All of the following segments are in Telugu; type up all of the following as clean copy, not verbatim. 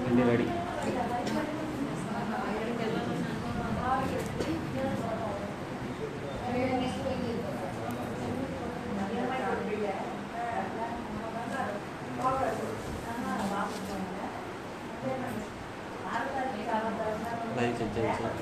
అన్నీ రెడీ. లైక్ చేయండి సార్.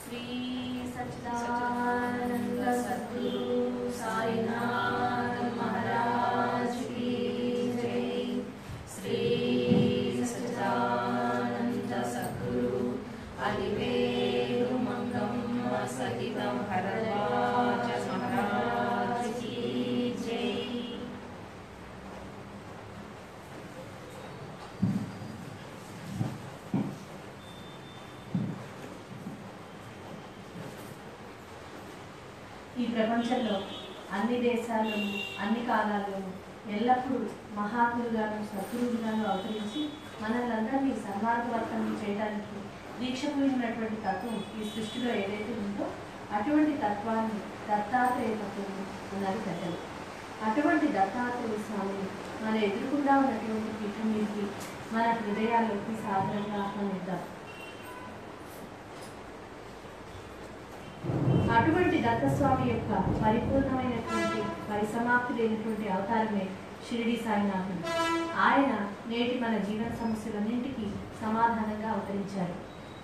श्री सच्चिदानंद सद्गुरु साईनाथ महाराज की जय। श्री सच्चिदानंद सद्गुरु अलिवेलुमंगम सहितं भरद्वाज महाराज की जय। ఈ ప్రపంచంలో అన్ని దేశాలను అన్ని కాలాల్లోనూ ఎల్లప్పుడూ మహాత్ములుగాను సద్గురువులుగాను అవతరించి మనల్ని అందరినీ సన్మార్గవర్తనం చేయడానికి దీక్ష పూరినటువంటి తత్వం ఈ సృష్టిలో ఏదైతే ఉందో అటువంటి తత్వాన్ని దత్తాత్రేయ తత్వం అన్నది పెద్దలు. అటువంటి దత్తాత్రేయ స్వామిని మన ఎదురుకుండా ఉన్నటువంటి పీఠం మీదకి మన హృదయాల్లోకి సాధారణంగా ఆహ్వానిద్దాం. అటువంటి దత్తస్వామి యొక్క పరిపూర్ణమైనటువంటి పరిసమాప్తి లేనటువంటి అవతారమే షిరిడి సాయినాథుడు. ఆయన నేటి మన జీవన సమస్యలన్నింటికీ సమాధానంగా అవతరించారు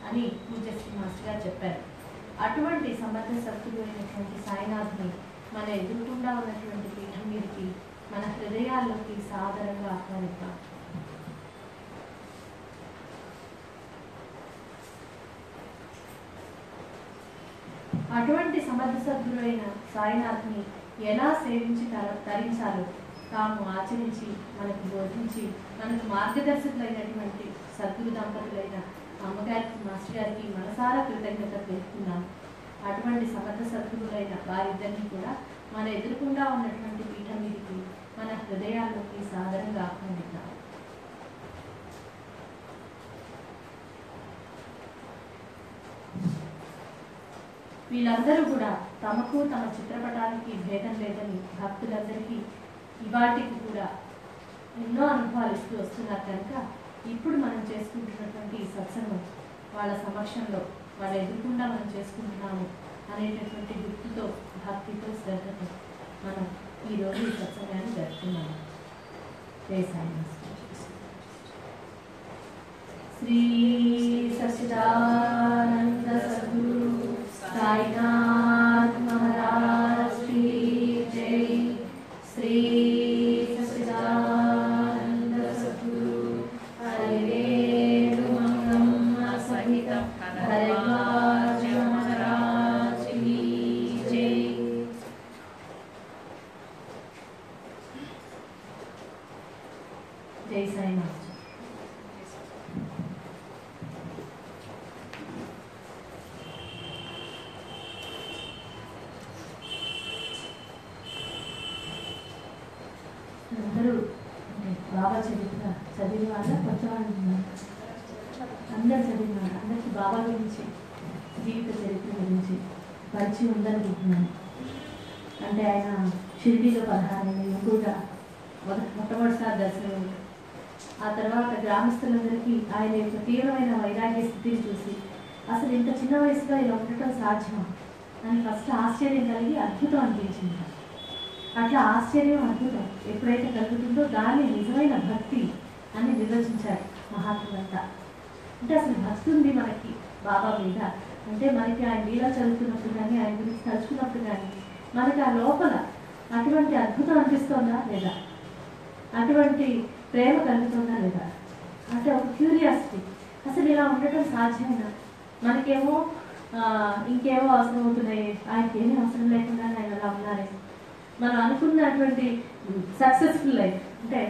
అని పూజ్యశ్రీ మాస్టర్ గారు చెప్పారు. అటువంటి సమర్థ సత్తుడు అయినటువంటి సాయినాథుని మన ఎదురుకుండా ఉన్నటువంటి పీఠం మీదకి మన హృదయాల్లోకి సాదరంగా ఆహ్వానిద్దాం. అటువంటి సమర్థ సద్గురు అయిన సాయినాథ్ని ఎలా సేవించి తరించాలో తాము ఆచరించి మనకు బోధించి మనకు మార్గదర్శకులైనటువంటి సద్గురు దంపతులైన అమ్మగారికి మాస్టర్ గారికి మనసారా కృతజ్ఞత తెలుపుతున్నాం. అటువంటి సమర్థ సద్గురులైన వారిద్దరినీ కూడా మన ఎదురుకుండా ఉన్నటువంటి పీఠం మీదకి మన హృదయాల్లోకి సాదరంగా ఆహ్వానిద్దాం. వీళ్ళందరూ కూడా తమకు తమ చిత్రపటానికి భేదం లేదని భక్తులందరికీ ఇవాటికి కూడా ఎన్నో అనుభవాలు ఇస్తూ వస్తున్నారు కనుక ఇప్పుడు మనం చేసుకుంటున్నటువంటి ఈ సత్సంగం వాళ్ళ సమక్షంలో వాళ్ళ ఎదురుకుండా మనం చేసుకుంటున్నాము అనేటటువంటి గుర్తుతో భక్తితో శ్రద్ధతో మనం ఈరోజు ఈ సత్సంగాన్ని జరుపుతున్నాము. జై సాయి. శ్రీ సచ్చిదానంద సద్గురు साईनाथ महाराज की जय। श्री सच्चिदानंद सद्गुरु हरिवेणु मंगलम सहित हरिद्वाज महाराज की जय। जय साईनाथ। అందరూ బాబా చరిత్ర చదివిన వాళ్ళ కొత్త వాళ్ళు ఉన్నారు. అందరు చదివిన వాళ్ళు అందరికీ బాబా గురించి జీవిత చరిత్ర గురించి పరిచయం ఉందనుకుంటున్నాను. అంటే ఆయన షిరిడీలో 16 కూడా మొట్టమొదటిసారి దర్శనం. ఆ తర్వాత గ్రామస్తులందరికీ ఆయన యొక్క తీవ్రమైన వైరాగ్య స్థితిని చూసి అసలు ఇంత చిన్న వయసులో ఇలా ఉండటం సాధ్యమా అని ఫస్ట్ ఆశ్చర్యం కలిగి అద్భుతం అనిపించింది. అట్లా ఆశ్చర్యం అద్భుతం ఎప్పుడైతే కలుగుతుందో దాన్ని నిజమైన భక్తి అని నిర్వచించారు మహాత్ములంతా. అంటే అసలు భక్తి ఉంది మనకి బాబా మీద అంటే మనకి ఆయన లీలా చదువుతున్నప్పుడు కానీ ఆయన గురించి తలుచుకున్నప్పుడు కానీ మనకి ఆ లోపల అటువంటి అద్భుతం అనిపిస్తోందా లేదా, అటువంటి ప్రేమ కలుగుతుందా లేదా, అంటే ఒక క్యూరియాసిటీ అసలు ఇలా ఉండటం సాధ్యమేనా. మనకేమో ఇంకేమో అవసరం అవుతున్నాయి, ఆయనకి ఏమీ అవసరం లేకుండా ఆయన అలా ఉన్నారే. మనం అనుకున్నటువంటి సక్సెస్ఫుల్ లైఫ్ అంటే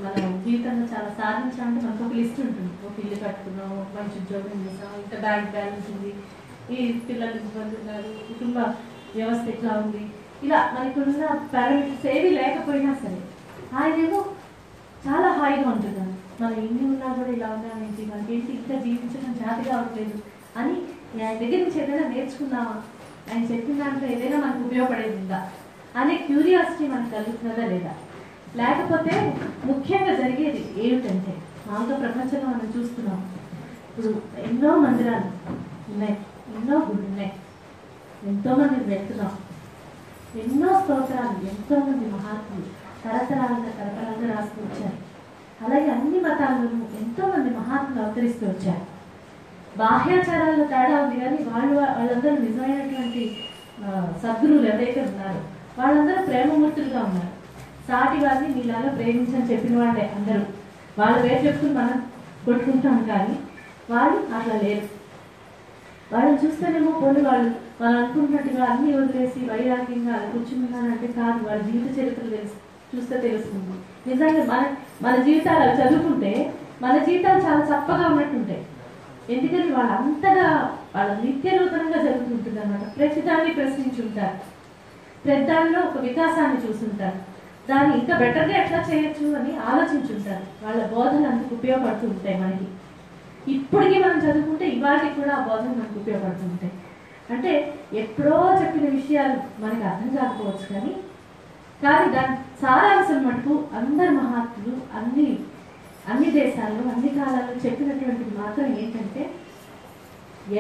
మనం జీవితంలో చాలా సాధించాలంటే మనకు ఒక లిస్ట్ ఉంటుంది. ఒక ఇల్లు కట్టుకున్నాం, మంచి ఉద్యోగం చేసాం, ఇంత బ్యాంక్ బ్యాలెన్స్ ఉంది, ఈ పిల్లలు ఇబ్బంది ఉన్నారు, కుటుంబ వ్యవస్థ ఎట్లా ఉంది, ఇలా మనకున్న పారామీటర్స్ ఏవి లేకపోయినా సరే ఆయనేమో చాలా హాయిగా ఉంటున్నాను. మనం ఇన్ని ఉన్నా కూడా ఇలా ఉన్నామేంటి, మనకేంటి ఇంకా జీవించడం జాతి కావట్లేదు అని ఆయన దగ్గర నుంచి ఏదైనా నేర్చుకుందామా, ఆయన చెప్పిన దాంట్లో ఏదైనా మనకు ఉపయోగపడేది ఉందా అనే క్యూరియాసిటీ మనకు కలుగుతున్నదా లేదా. లేకపోతే ముఖ్యంగా జరిగేది ఏమిటంటే మామూలుగా ప్రపంచంలో మనం చూస్తున్నాం ఇప్పుడు ఎన్నో మందిరాలు ఉన్నాయి, ఎన్నో గుళ్ళు ఉన్నాయి, ఎంతోమంది వెళ్తున్నాం, ఎన్నో స్తోత్రాలు, ఎంతోమంది మహాత్ములు తరతరాలుగా రాస్తూ వచ్చారు. అలాగే అన్ని మతాలను ఎంతోమంది మహాత్ములు అవతరిస్తూ వచ్చారు. బాహ్యాచారాల్లో తేడా ఉంది కానీ వాళ్ళందరూ నిజమైనటువంటి సద్గురువులు ఎవరైతే ఉన్నారో వాళ్ళందరూ ప్రేమమూర్తులుగా ఉన్నారు. సాటి వారిని మీలాగా ప్రేమించని చెప్పిన వాళ్ళే అందరూ. వాళ్ళ పేరు చెప్తూ మనం కొట్టుకుంటాం కానీ వాళ్ళు అట్లా లేరు. వాళ్ళని చూస్తేనేమో కొన్ని వాళ్ళు అనుకున్నట్టుగా అన్ని వదిలేసి వైరాగ్యంగా అలా కూర్చున్నానంటే కాదు. వాళ్ళ జీవిత చరిత్ర చూస్తే తెలుస్తుంది. నిజంగా మన జీవితాలు అవి చదువుకుంటే మన జీవితాలు చాలా చప్పగా ఉన్నట్టుంటాయి. ఎందుకని వాళ్ళంతగా వాళ్ళ నిత్య నూతనంగా జరుగుతుంటుంది అన్నమాట. ప్రతిదాన్ని ప్రశ్నించి ఉంటారు. పెద్దల్లో ఒక వికాసాన్ని చూస్తుంటారు. దాన్ని ఇంకా బెటర్గా ఎట్లా చేయొచ్చు అని ఆలోచించుంటారు. వాళ్ళ బోధనలు అందుకు ఉపయోగపడుతూ ఉంటాయి మనకి. ఇప్పటికీ మనం చదువుకుంటే ఇవాళకి కూడా ఆ బోధనలు మనకు ఉపయోగపడుతూ ఉంటాయి. అంటే ఎప్పుడో చెప్పిన విషయాలు మనకు అర్థం కాకపోవచ్చు, కానీ దాని సారాంశం మటుకు అందరు మహాత్ములు అన్ని దేశాల్లో అన్ని కాలాల్లో చెప్పినటువంటిది మాత్రం ఏంటంటే,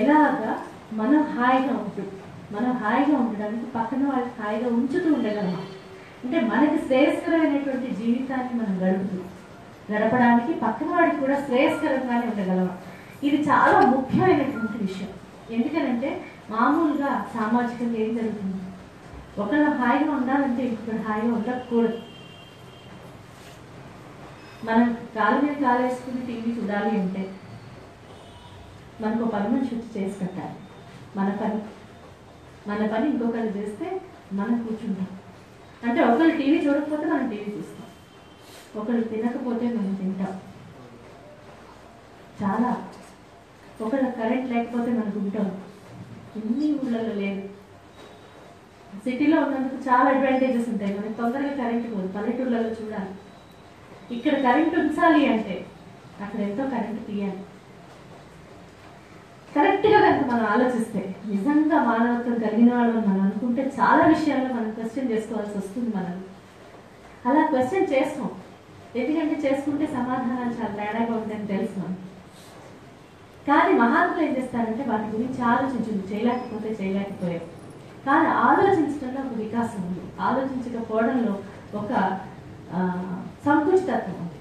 ఎలాగా మనం హాయిగా ఉండడానికి పక్కన వాళ్ళకి హాయిగా ఉంచుతూ ఉండగలమా, అంటే మనకి శ్రేయస్కరమైనటువంటి జీవితాన్ని మనం గడపడానికి పక్కన వాడికి కూడా శ్రేయస్కరంగానే ఉండగలమా. ఇది చాలా ముఖ్యమైనటువంటి విషయం. ఎందుకనంటే మామూలుగా సామాజికంగా ఏం జరుగుతుంది, ఒకళ్ళు హాయిగా ఉండాలంటే ఇంకొకరు హాయిగా ఉండకూడదు. మనం కాలు మీద కాలు వేసుకుని టీవీ చూడాలి అంటే మనకు 10 మనిషి వచ్చి చేసి కట్టాలి. మన పని ఇంకొకరు చేస్తే మనం కూర్చుంటాం. అంటే ఒకళ్ళు టీవీ చూడకపోతే మనం టీవీ చూస్తాం, ఒకళ్ళు తినకపోతే మనం తింటాం. చాలా ఒకళ్ళు కరెంట్ లేకపోతే మనకు ఉంటాం. ఇన్ని ఊళ్ళలో లేదు. సిటీలో ఉన్నందుకు చాలా అడ్వాంటేజెస్ ఉంటాయి. మనకి తొందరగా కరెంట్ పోదు. పల్లెటూళ్ళలో చూడాలి, ఇక్కడ కరెంట్ ఉంచాలి అంటే అక్కడ ఎంతో కరెంట్ తీయాలి. కరెక్ట్గా కనుక మనం ఆలోచిస్తే, నిజంగా మానవత్వం కలిగిన వాళ్ళు మనం అనుకుంటే చాలా విషయాల్లో మనం క్వశ్చన్ చేసుకోవాల్సి వస్తుంది. మనం అలా క్వశ్చన్ చేస్తాం, ఎందుకంటే చేసుకుంటే సమాధానాలు చాలా తేడాగా ఉంటాయని తెలుసు మనం. కానీ మహాత్ములు ఏం చేస్తారంటే వాటి గురించి ఆలోచించు, చేయలేకపోయారు. కానీ ఆలోచించడంలో ఒక వికాసం ఉంది, ఆలోచించకపోవడంలో ఒక సంకుచితత్వం ఉంది.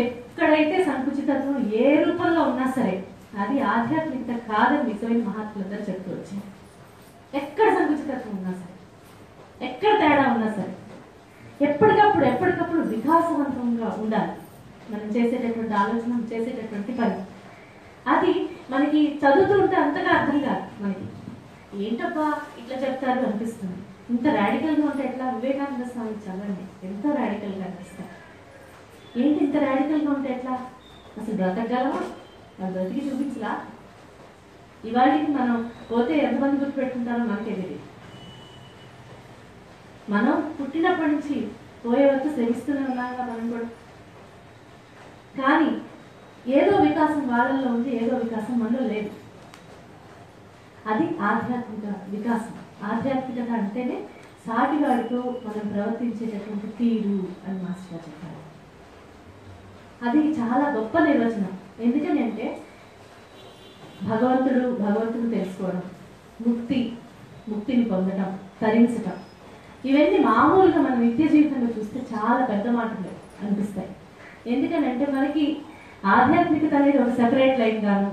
ఎక్కడైతే సంకుచితత్వం ఏ రూపంలో ఉన్నా సరే అది ఆధ్యాత్మికత కాదని నిజమైన మహాత్ములందరూ చెప్తూ వచ్చింది. ఎక్కడ సంకుచితత్వం ఉన్నా సరే, ఎక్కడ తేడా ఉన్నా సరే ఎప్పటికప్పుడు వికాసవంతంగా ఉండాలి మనం చేసేటటువంటి ఆలోచన, చేసేటటువంటి పని. అది మనకి చదువుతూ ఉంటే అంతగా అర్థం కాదు. మనకి ఏంటబ్బా ఇట్లా చెప్తారు అనిపిస్తుంది. ఇంత రాడికల్గా ఉంటే ఎట్లా? వివేకానంద స్వామి చదవండి, ఎంతో రాడికల్గా అనిపిస్తారు. ఏంటి ఇంత రాడికల్గా ఉంటే ఎట్లా? అసలు బ్రతకగలమా? అది బ్రతికి చూపించలా? ఇవాళకి మనం పోతే ఎంతమంది గుర్తుపెట్టుకుంటారో మనకే తెలియదు. మనం పుట్టినప్పటి నుంచి పోయే వరకు శ్రమిస్తూనే ఉన్నాగా మనం కూడా. కానీ ఏదో వికాసం వాళ్ళల్లో ఉంది, ఏదో వికాసం మనలో లేదు. అది ఆధ్యాత్మిక వికాసం. ఆధ్యాత్మికత అంటేనే సాటివాడితో మనం ప్రవర్తించేటటువంటి తీరు అని మాస్టర్ చెప్పారు. అది చాలా గొప్ప నిర్వచనం. ఎందుకని అంటే భగవంతుడు తెలుసుకోవడం, ముక్తిని పొందడం, తరించటం, ఇవన్నీ మామూలుగా మన నిత్య జీవితంలో చూస్తే చాలా పెద్ద మాటలు అనిపిస్తాయి. ఎందుకనంటే మనకి ఆధ్యాత్మికత అనేది ఒక సెపరేట్ లైన్ గాను,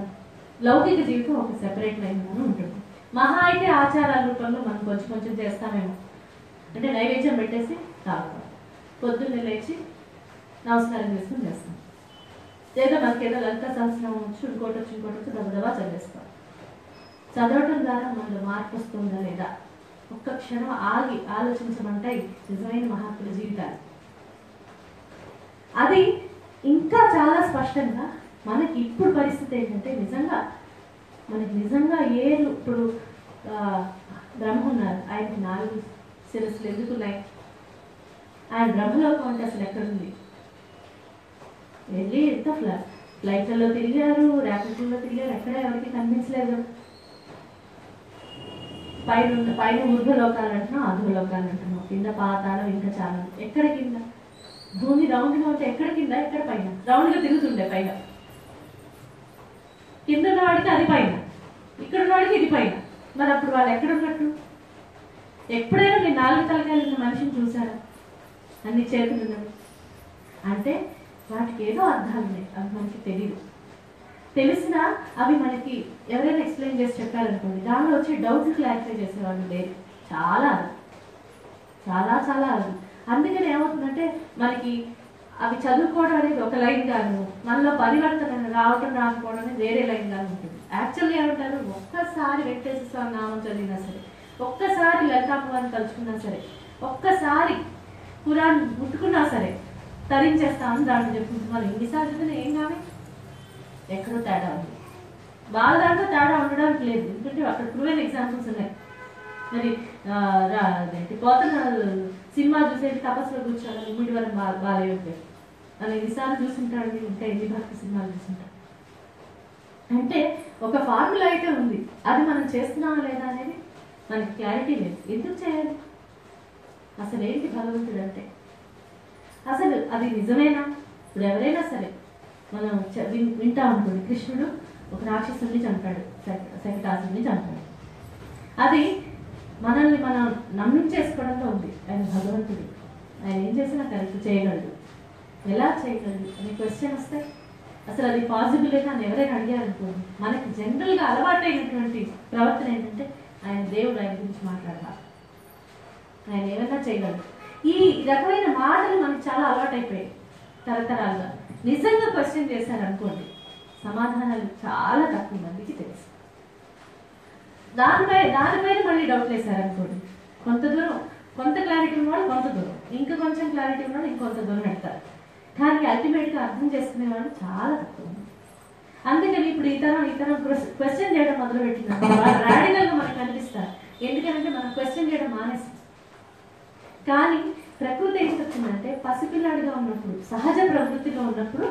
లౌకిక జీవితం ఒక సెపరేట్ లైన్ గాను ఉంటుంది. మహా అయితే ఆచారాల రూపంలో మనం కొంచెం చేస్తామేమో. అంటే నైవేద్యం పెట్టేసి తాగుతాం, పొద్దున్నే లేచి నమస్కారం చేసుకుని చేస్తాం. లేదా మనకేదో లలిత సహస్రం వచ్చి ఇంకోటి దబదబా చదివేస్తాం. చదవటం ద్వారా మనలో మార్పు వస్తుందా లేదా ఒక్క క్షణం ఆగి ఆలోచించమంటాయి నిజమైన మహాత్ముల జీవితాలు. అది ఇంకా చాలా స్పష్టంగా మనకి ఇప్పుడు పరిస్థితి ఏంటంటే మనకి నిజంగా ఇప్పుడు బ్రహ్మ ఉన్నారు, ఆయనకి 4 శిరస్సులు ఎందుకు ఉన్నాయి? ఆయన బ్రహ్మలోకం అంటే అసలు ఎక్కడుంది? వెళ్ళి ఎంత ఫ్లైట్లలో తిరిగారు, ర్యాపిడ్లో తిరిగారు, ఎక్కడ ఎవరికి కనిపించలేదు. పైన ఊర్ధ్వలోకాలు అంటున్నాం, అధోలోకాలు అంటున్నాం, కింద పాతాళం, ఇంకా చాలా. ఎక్కడ కింద? భూమి రౌండ్గా ఉంటే ఎక్కడ కింద, ఎక్కడ పైన? రౌండ్గా తిరుగుతుండే పైన. కింద ఉన్నవాడికి అది పైన, ఇక్కడ ఉన్నవాడికి ఇది పైన. మరి అప్పుడు వాళ్ళు ఎక్కడున్నట్టు? ఎప్పుడైనా మీరు 4 తలకాయలు ఉన్న మనిషిని చూసారా? అన్ని చేతులు ఉన్నవి అంటే వాటికి ఏదో అర్థాలు ఉన్నాయి, అవి మనకి తెలియదు. తెలిసినా అవి మనకి ఎవరైనా ఎక్స్ప్లెయిన్ చేసి చెప్పారనుకోండి, దానిలో వచ్చి డౌట్లు క్లారిఫై చేసేవాళ్ళు లేరు. చాలా అది. అందుకని ఏమవుతుందంటే మనకి అవి చదువుకోవడం అనేది ఒక లైన్ గాను, మనలో పరివర్తన రాకపోవడం అనేది వేరే లైన్ గాను ఉంటుంది. యాక్చువల్గా ఏమంటారు, ఒక్కసారి వెంకటేశ్వర స్వామి నామం చదివినా సరే, ఒక్కసారి లలితాపవాన్ని తలుచుకున్నా సరే, ఒక్కసారి ఖురాన్ ముట్టుకున్నా సరే తరించేస్తామని దాంట్లో చెప్పుకుంటున్నారు. ఎన్నిసార్లు చదివినా ఏం కానీ ఎక్కడో తేడా ఉంది. వాళ్ళ దాంట్లో తేడా ఉండడానికి లేదు, ఎందుకంటే అక్కడ ప్రూవెన్ ఎగ్జాంపుల్స్ ఉన్నాయి. మరి అదేంటి పోతన సినిమా చూసేది తపస్సులో కూర్చోాలని ఉమ్మిడివరం బాలయ్య అని ఎన్నిసార్లు చూసుంటాడు, ఇంకా ఎన్ని భక్తి సినిమాలు చూసుంటాడు. అంటే ఒక ఫార్ములా అయితే ఉంది, అది మనం చేస్తున్నామా లేదా అనేది మనకి క్లారిటీ లేదు. ఎందుకు చేయాలి? అసలు ఏంటి భగవంతుడు అంటే? అసలు అది నిజమేనా? ఇప్పుడు ఎవరైనా సరే మనం వింటా అనుకోండి, కృష్ణుడు ఒక రాక్షసుని చంపాడు, శకటాసుని చంపాడు. అది మనల్ని మనం నమ్మించేసుకోవడంలో ఉంది. ఆయన భగవంతుడు, ఆయన ఏం చేసినా కరెక్ట్ చేయగలడు. ఎలా చేయగలడు అనే క్వశ్చన్ వస్తే అసలు అది పాసిబుల్ అని ఎవరైనా అడిగారనుకోండి, మనకి జనరల్గా అలవాటైనటువంటి ప్రవర్తన ఏంటంటే ఆయన దేవుడు, ఆయన గురించి మాట్లాడాలి, ఆయన ఏమైనా చేయగలడు. ఈ రకమైన మాటలు మనకి చాలా అలవాటైపోయాయి తరతరాలుగా. నిజంగా క్వశ్చన్ చేశారనుకోండి, సమాధానాలు చాలా తక్కువ మందికి తెలుసు. దానిపైన మళ్ళీ డౌట్ వేశారనుకోండి, కొంత దూరం కొంత క్లారిటీ ఉన్నవాడు కొంత దూరం, ఇంకా కొంచెం క్లారిటీ ఉన్నవాడు ఇంకొంత దూరం పెడతారు. కానీ అల్టిమేట్గా అర్థం చేసుకునేవాడు చాలా తక్కువ. అందుకని ఇప్పుడు ఈ తరం క్వశ్చన్ చేయడం మొదలుపెట్టినారు, రాడికల్గా మనకు అనిపిస్తారు. ఎందుకంటే మనం క్వశ్చన్ చేయడం మానేస్తాం. కానీ ప్రకృతి ఏం చెప్తుందంటే, పసిపిల్లాడిగా ఉన్నప్పుడు, సహజ ప్రవృత్తిలో ఉన్నప్పుడు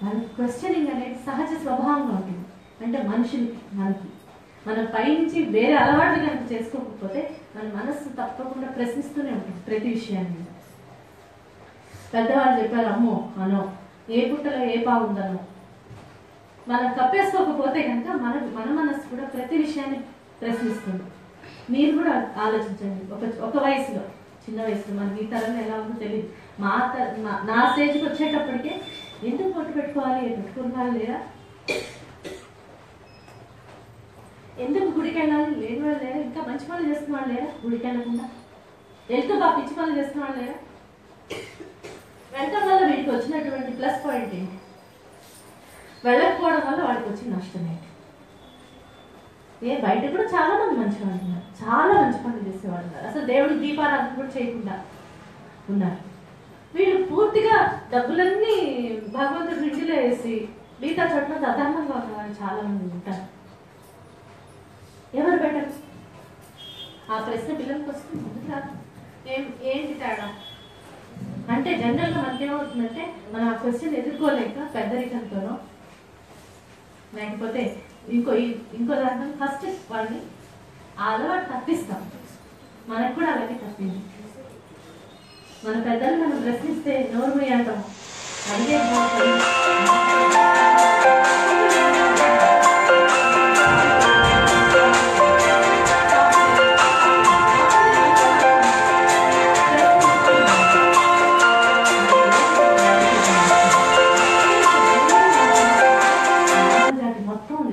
మనకి క్వశ్చనింగ్ అనేది సహజ స్వభావంగా ఉంటుంది. అంటే మనుషులకి, మనం పైనుంచి వేరే అలవాట్లు కనుక చేసుకోకపోతే మన మనస్సు తప్పకుండా ప్రశ్నిస్తూనే ఉంటుంది ప్రతి విషయాన్ని. పెద్దవాళ్ళు చెప్పారు అమ్మో అనో, ఏ పుట్టలో ఏ పావుందనో. మనం కప్పేసుకోకపోతే కనుక మన మనస్సు కూడా ప్రతి విషయాన్ని ప్రశ్నిస్తుంది. మీరు కూడా ఆలోచించండి, ఒక వయసులో, చిన్న వయసులో, మనకి ఈ తరం ఎలా ఉందో తెలియదు. నా స్టేజ్కి వచ్చేటప్పటికే ఎందుకు పొట్టు పెట్టుకోవాలి, పెట్టుకున్న వాళ్ళు లేరా, ఎందుకు గుడికి వెళ్ళాలి, లేని వాళ్ళు లేరా, ఇంకా మంచి పనులు చేస్తున్న వాళ్ళు లేరా, గుడికి వెళ్ళకుండా వెళ్తూ బాగా పిచ్చి పనులు చేస్తున్న వాళ్ళు లేరా. వెళ్ళటం వల్ల వీడికి వచ్చినటువంటి ప్లస్ పాయింట్ ఏంటి, వెళ్ళకపోవడం వల్ల వాడికి వచ్చిన నష్టం ఏంటి? బయట కూడా చాలా మంది మంచి వాళ్ళు ఉన్నారు, చాలా మంచి పనులు చేసేవాళ్ళు ఉన్నారు, అసలు దేవుడికి దీపారాధన కూడా చేయకుండా ఉన్నారు. వీళ్ళు పూర్తిగా డబ్బులన్నీ భగవంతుడి ఇంటిలో వేసి మిగతా చోట్ల అధర్మంగా ఉన్నవాళ్ళు చాలా మంది ఉంటారు. ఎవరు బెటర్? ఆ ప్రశ్న పిల్లలకి వస్తుంది, ముందుకు రాదు. ఏంటి తేడా అంటే, జనరల్గా మనకేమవుతుందంటే, మనం ఆ క్వశ్చన్ ఎదుర్కోలేక పెద్దరికంతోనో లేకపోతే ఇంకో దాంట్లో ఫస్ట్ వాళ్ళని ఆ అలవాటు తప్పిస్తాం. మనకు కూడా అలాగే తప్పింది. మన పెద్దలు మనం ప్రశ్నిస్తే నోరు మూయంటాం, అడిగే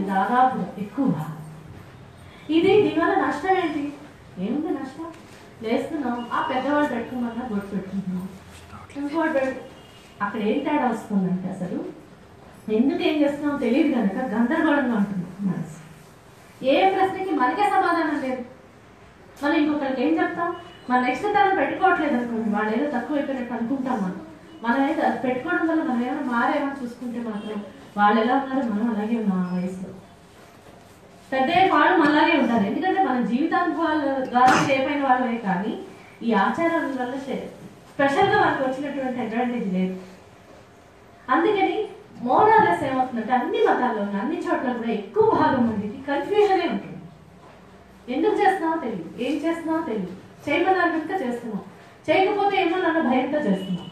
దాదాపు ఎక్కువ. దీనివల్ల నష్టం ఏంటి? ఏముంది నష్టం? లేస్తున్నాం, ఆ పెద్దవాళ్ళు పెట్టుకోమన్నా బొట్టు పెట్టుకుంటున్నాం, ఇంకోటి అక్కడ ఏం తేడా వస్తుందంటే, అసలు ఎందుకు ఏం చేస్తున్నాం తెలియదు కనుక గందరగోళంగా ఉంటుంది మనసు. ఏ ప్రశ్నకి మనకే సమాధానం లేదు. మనం ఇంకొకరికి ఏం చెప్తాం? మన నెక్స్ట్ తరం పెట్టుకోవట్లేదు అనుకోండి, వాళ్ళు ఏదో తక్కువ అయిపోయినట్టు అనుకుంటాం. మనం ఏదో అది పెట్టుకోవడం వల్ల మనం ఏమైనా మారేమని చూసుకుంటే మాత్రం వాళ్ళు ఎలా ఉన్నారో మనం అలాగే ఉన్నాం. ఆ వయసులో పెద్ద వాళ్ళు మనలాగే ఉంటారు. ఎందుకంటే మన జీవితానుభవాల ద్వారా షేప్ అయిన వాళ్ళే, కానీ ఈ ఆచారాల వల్ల స్పెషల్గా మనకు వచ్చినటువంటి అడ్వాంటేజ్ లేదు. అందుకని మోరాలెస్ ఏమవుతుందంటే, అన్ని మతాల్లో అన్ని చోట్ల కూడా ఎక్కువ భాగం మందికి కన్ఫ్యూజనే ఉంటుంది. ఎందుకు చేస్తున్నావో తెలియదు, ఏం చేస్తున్నావో తెలియదు, చేయమన్నారు కనుక చేస్తున్నాం, చేయకపోతే ఏమో నన్ను భయంతో చేస్తున్నాం.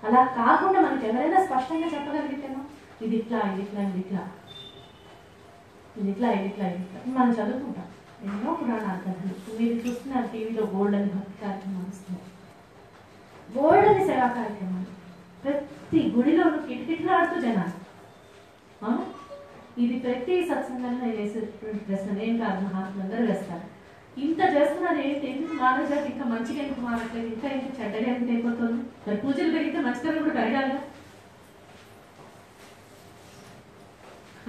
అలా కాకుండా మనకి ఎవరైనా స్పష్టంగా చెప్పగలిగితేనో ఇది ఇట్లా, ఇది ఇట్లా, ఇది ఇట్లా, ఇది ఇట్లా, ఇది ఇట్లా, ఇది ఇట్లా మనం చదువుకుంటాం. ఎన్నో పురాణాలు కథలు మీరు చూస్తున్నారు, టీవీలో గోల్డ్ అని భక్తి కార్యక్రమాలు వస్తున్నాయి, గోల్డ్ అని సేవా కార్యక్రమాలు, ప్రతి గుడిలో కిటకిటలాడుతూ జనాలు. ఇది ప్రతి సత్సంగాన్ని వేసేటువంటి ప్రశ్న ఏం కాదు, మహాత్ములందరూ వేస్తారు. ఇంత చేస్తున్నారు ఏంటి, ఎందుకు మానవ ఇంకా మంచిగా ఎందుకు మారట్లేదు, ఇంకా చెడ్డగా ఎందుకు అయిపోతుంది? మరి పూజలు పెరిగితే మంచితనం కూడా పెరగాలిగా.